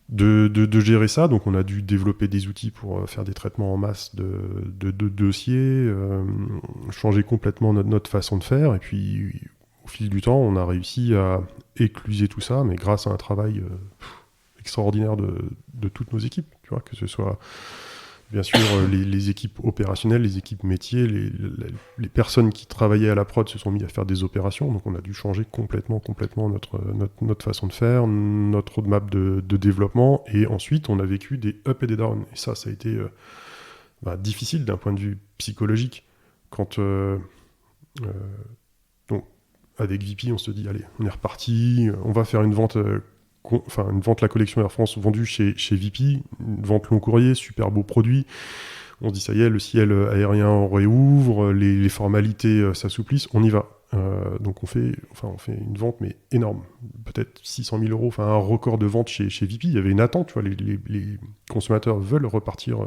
de gérer ça. Donc on a dû développer des outils pour faire des traitements en masse de dossiers, changer complètement notre façon de faire, et puis au fil du temps on a réussi à écluser tout ça, mais grâce à un travail extraordinaire de toutes nos équipes, tu vois, que ce soit bien sûr les équipes opérationnelles, les équipes métiers, les personnes qui travaillaient à la prod se sont mis à faire des opérations, donc on a dû changer complètement notre façon de faire, notre roadmap de développement, et ensuite on a vécu des ups et des downs, et ça a été difficile d'un point de vue psychologique, quand donc, avec VP on se dit allez, on est reparti, on va faire une vente la collection Air France vendue chez VP, une vente long courrier, super beau produit. On se dit ça y est, le ciel aérien réouvre, les formalités s'assouplissent, on y va. Donc on fait une vente mais énorme, peut-être 600 000 €, enfin un record de vente chez VP. Il y avait une attente, tu vois, les consommateurs veulent repartir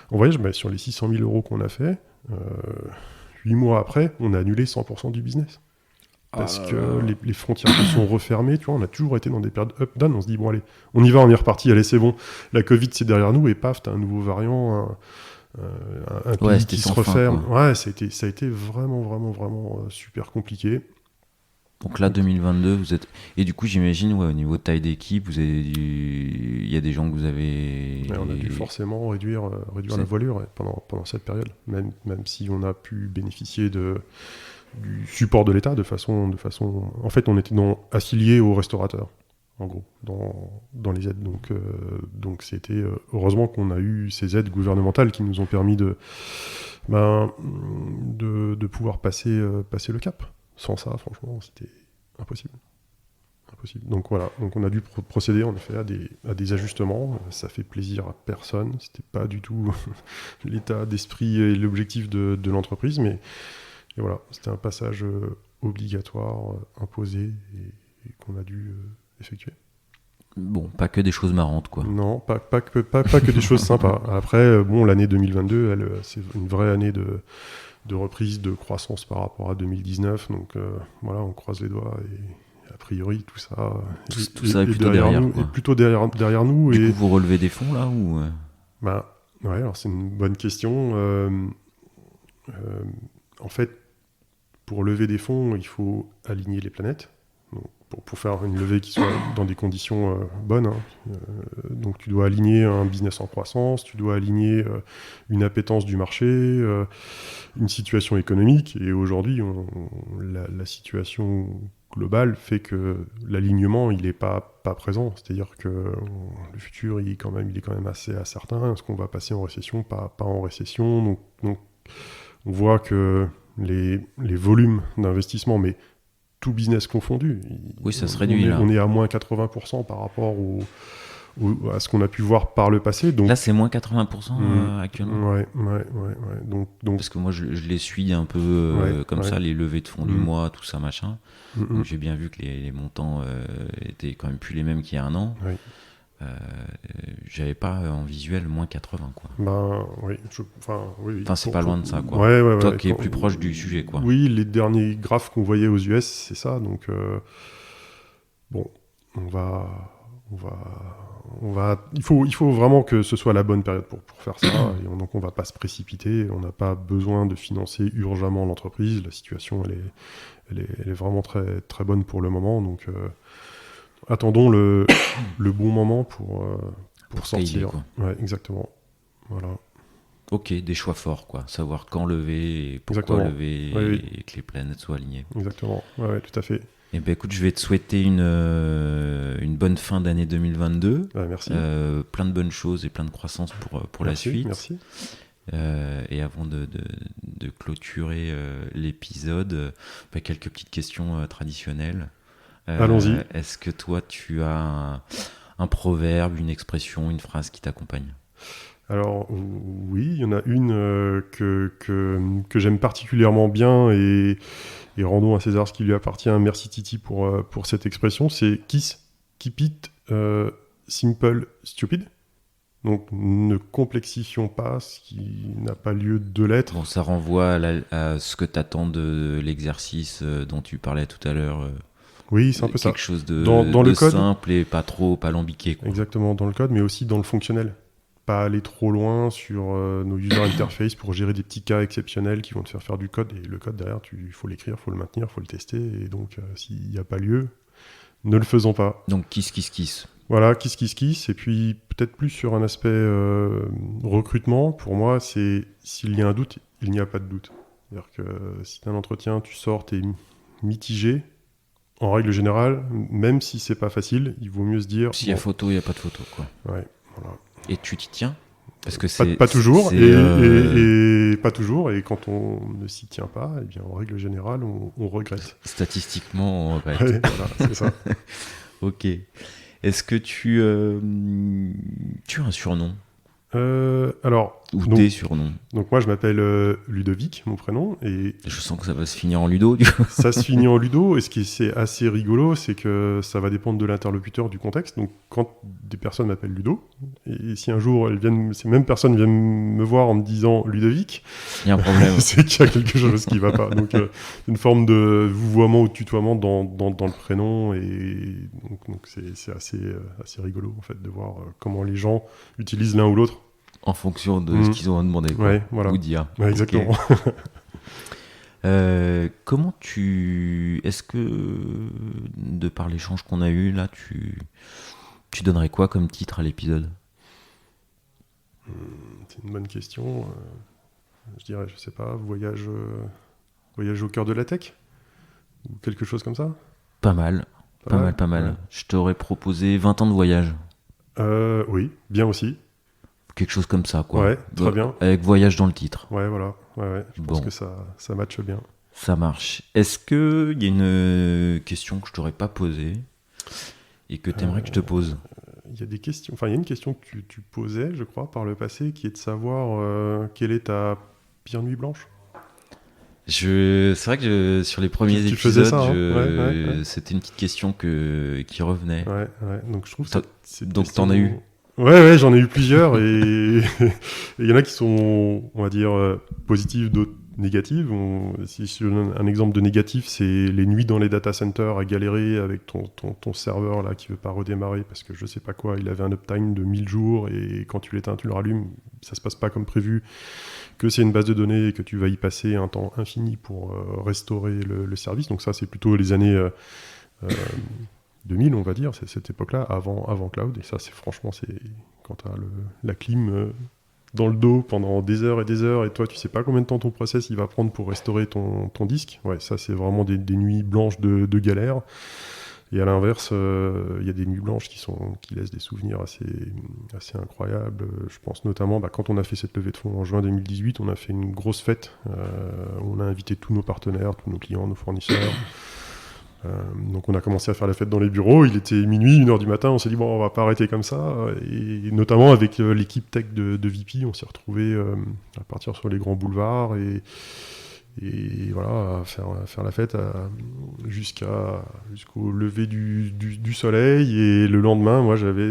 en voyage. Mais sur les 600 000 € qu'on a fait, 8 mois après, on a annulé 100% du business. Parce que les frontières se sont refermées, tu vois, on a toujours été dans des périodes up-down, on se dit, bon allez, on y va, on est reparti, allez c'est bon, la Covid c'est derrière nous, et paf, t'as un nouveau variant, un pays qui se referme. Ouais, ça a été vraiment, vraiment, vraiment super compliqué. Donc là, 2022, vous êtes... Et du coup, j'imagine, au niveau de taille d'équipe, il y a des gens que vous avez... Ouais, on a dû forcément réduire la voilure pendant cette période, même si on a pu bénéficier du support de l'État de façon... En fait, on était affiliés aux restaurateurs, en gros, dans les aides. Donc c'était... heureusement qu'on a eu ces aides gouvernementales qui nous ont permis de pouvoir passer le cap. Sans ça, franchement, c'était impossible. Donc voilà, on a dû procéder en effet à des ajustements. Ça fait plaisir à personne. C'était pas du tout l'état d'esprit et l'objectif de l'entreprise, mais et voilà, c'était un passage obligatoire, imposé, et qu'on a dû effectuer. Bon, pas que des choses marrantes, quoi. Non, pas que des choses sympas. Après, l'année 2022, c'est une vraie année de reprise, de croissance par rapport à 2019. Donc voilà, on croise les doigts et a priori tout ça est plutôt derrière nous, quoi. Est plutôt derrière nous. Du coup, vous relevez des fonds là ou ouais, alors c'est une bonne question. En fait, pour lever des fonds, il faut aligner les planètes. Donc, pour faire une levée qui soit dans des conditions bonnes. Donc tu dois aligner un business en croissance, tu dois aligner une appétence du marché, une situation économique. Et aujourd'hui, la situation globale fait que l'alignement, il n'est pas présent. C'est-à-dire que le futur, il est quand même assez incertain. Est-ce qu'on va passer en récession, pas en récession. Donc on voit que les volumes d'investissement, mais tout business confondu. Oui, ça se réduit là. On est à moins 80% par rapport à ce qu'on a pu voir par le passé. Donc, là, c'est moins 80% actuellement. Ouais. Donc... Parce que moi, je les suis un peu ça, les levées de fonds du mois, tout ça, machin. Donc, j'ai bien vu que les montants étaient quand même plus les mêmes qu'il y a un an. Oui. J'avais pas en visuel moins 80, quoi. Oui. C'est pas loin de ça, quoi. Ouais, toi qui es plus proche du sujet, quoi. Oui, les derniers graphes qu'on voyait aux US, c'est ça. Donc, on va... Il faut vraiment que ce soit la bonne période pour faire ça. Et donc, on va pas se précipiter. On n'a pas besoin de financer urgemment l'entreprise. La situation, elle est vraiment très, très bonne pour le moment. Donc... attendons le bon moment pour sortir. quoi. Ouais, exactement. Voilà. Ok, des choix forts, quoi. Savoir quand lever et pourquoi lever et que les planètes soient alignées. Exactement, ouais, tout à fait. Eh ben, écoute, je vais te souhaiter une bonne fin d'année 2022. Merci. Plein de bonnes choses et plein de croissance pour la suite. Merci. Et avant de clôturer l'épisode, quelques petites questions traditionnelles. Allons-y. Est-ce que toi, tu as un proverbe, une expression, une phrase qui t'accompagne ? Alors oui, il y en a une que j'aime particulièrement bien et rendons à César ce qui lui appartient. Merci Titi pour cette expression. C'est keep it simple, stupid. Donc ne complexifions pas ce qui n'a pas lieu de l'être. Bon, ça renvoie à ce que tu attends de l'exercice dont tu parlais tout à l'heure. Oui, c'est un peu ça. Quelque chose de le code, simple et pas trop alambiqué, quoi. Exactement, dans le code, mais aussi dans le fonctionnel. Pas aller trop loin sur nos user interface pour gérer des petits cas exceptionnels qui vont te faire du code. Et le code, derrière, il faut l'écrire, il faut le maintenir, il faut le tester. Et donc, s'il n'y a pas lieu, ne le faisons pas. Donc, kiss. Voilà, kiss. Et puis, peut-être plus sur un aspect recrutement. Pour moi, c'est s'il y a un doute, il n'y a pas de doute. C'est-à-dire que si tu as un entretien, tu sors, tu es mitigé. En règle générale, même si c'est pas facile, il vaut mieux se dire... S'il y a photo, il n'y a pas de photo, quoi. Ouais, voilà. Et tu t'y tiens ? Parce que pas toujours, et pas toujours, et quand on ne s'y tient pas, eh bien, en règle générale, on regrette. Statistiquement, on regrette. Ouais, voilà, c'est ça. Ok. Est-ce que tu as un surnom ? Ou des surnoms. Donc moi je m'appelle Ludovic, mon prénom, et je sens que ça va se finir en Ludo, du coup. Ça se finit en Ludo, et ce qui est assez rigolo, c'est que ça va dépendre de l'interlocuteur, du contexte. Donc quand des personnes m'appellent Ludo, et si un jour ces mêmes personnes viennent me voir en me disant Ludovic, il y a un problème. C'est qu'il y a quelque chose qui va pas. Donc une forme de vouvoiement ou de tutoiement dans le prénom, et donc c'est assez rigolo en fait de voir comment les gens utilisent l'un ou l'autre. En fonction de ce qu'ils ont à demander, quoi. Ouais, voilà. Ou dire. Ouais, exactement. Okay. Est-ce que, de par l'échange qu'on a eu là, tu donnerais quoi comme titre à l'épisode ? C'est une bonne question. Je dirais, je sais pas, voyage au cœur de la tech ? Ou quelque chose comme ça ? Pas mal. Ouais. Je t'aurais proposé 20 ans de voyage. Oui, bien aussi. Quelque chose comme ça, quoi. Ouais, très bien. Avec voyage dans le titre. Ouais, voilà. Ouais. Je pense que ça matche bien. Ça marche. Est-ce qu'il y a une question que je t'aurais pas posée et que tu aimerais que je te pose ? Il y a des questions. Enfin, il y a une question que tu posais, je crois, par le passé, qui est de savoir quelle est ta pire nuit blanche. C'est vrai que sur les premiers épisodes, ça, c'était une petite question qui revenait. Ouais. Donc je trouve donc t'en as eu. Ouais, j'en ai eu plusieurs et il y en a qui sont, on va dire, positives, d'autres négatives. Si je donne un exemple de négatif, c'est les nuits dans les data centers à galérer avec ton serveur là qui veut pas redémarrer parce que je sais pas quoi, il avait un uptime de 1000 jours et quand tu l'éteins, tu le rallumes, ça se passe pas comme prévu, que c'est une base de données et que tu vas y passer un temps infini pour restaurer le service. Donc ça, c'est plutôt les années 2000, on va dire, c'est cette époque-là, avant cloud. Et ça, c'est quand tu as la clim dans le dos pendant des heures et toi, tu sais pas combien de temps ton process il va prendre pour restaurer ton disque. Ouais, ça, c'est vraiment des nuits blanches de galère. Et à l'inverse, il y a des nuits blanches qui laissent des souvenirs assez incroyables. Je pense notamment, quand on a fait cette levée de fonds en juin 2018, on a fait une grosse fête. On a invité tous nos partenaires, tous nos clients, nos fournisseurs. Donc on a commencé à faire la fête dans les bureaux, il était minuit, 1h du matin, on s'est dit bon, on va pas arrêter comme ça, et notamment avec l'équipe tech de VP, on s'est retrouvés à partir sur les grands boulevards et voilà, à faire la fête jusqu'au lever du soleil. Et le lendemain, moi j'avais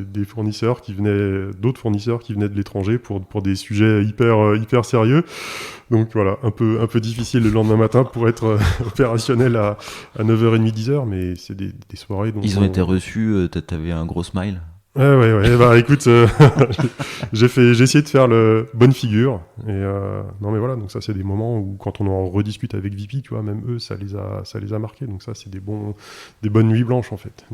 d'autres fournisseurs qui venaient de l'étranger pour des sujets hyper sérieux. Donc voilà, un peu difficile le lendemain matin pour être opérationnel à 9h30, 10h, mais c'est des soirées dont... Ils ont été reçus, t'avais un gros smile ? Ouais, écoute, j'ai essayé de faire le bonne figure, et non mais voilà, donc ça c'est des moments où quand on en rediscute avec VP, tu vois, même eux, ça les a marqués, donc ça c'est des bonnes nuits blanches en fait,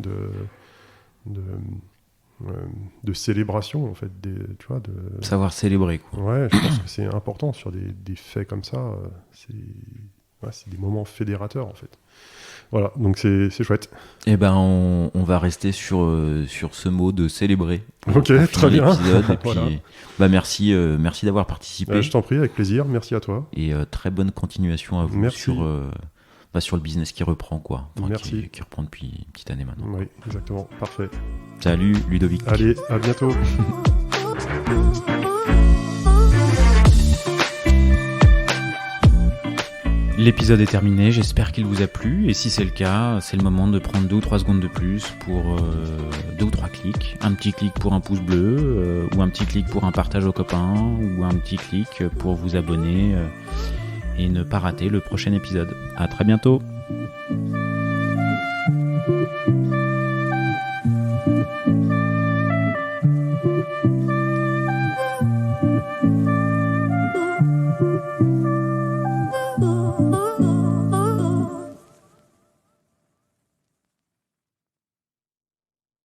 de célébration, en fait, tu vois, de savoir célébrer, quoi. Ouais, je pense que c'est important sur des faits comme ça. C'est des moments fédérateurs, en fait. Voilà, donc c'est chouette. Eh ben, on va rester sur ce mot de célébrer. Ok, très bien. Et puis, voilà. Merci d'avoir participé. Je t'en prie, avec plaisir. Merci à toi. Et très bonne continuation à vous sur le business qui reprend, quoi. Enfin, merci. Qui reprend depuis une petite année maintenant. Oui, exactement. Parfait. Salut, Ludovic. Allez, à bientôt. L'épisode est terminé, j'espère qu'il vous a plu, et si c'est le cas, c'est le moment de prendre 2 ou 3 secondes de plus pour 2 ou 3 clics. Un petit clic pour un pouce bleu, ou un petit clic pour un partage aux copains, ou un petit clic pour vous abonner et ne pas rater le prochain épisode. À très bientôt.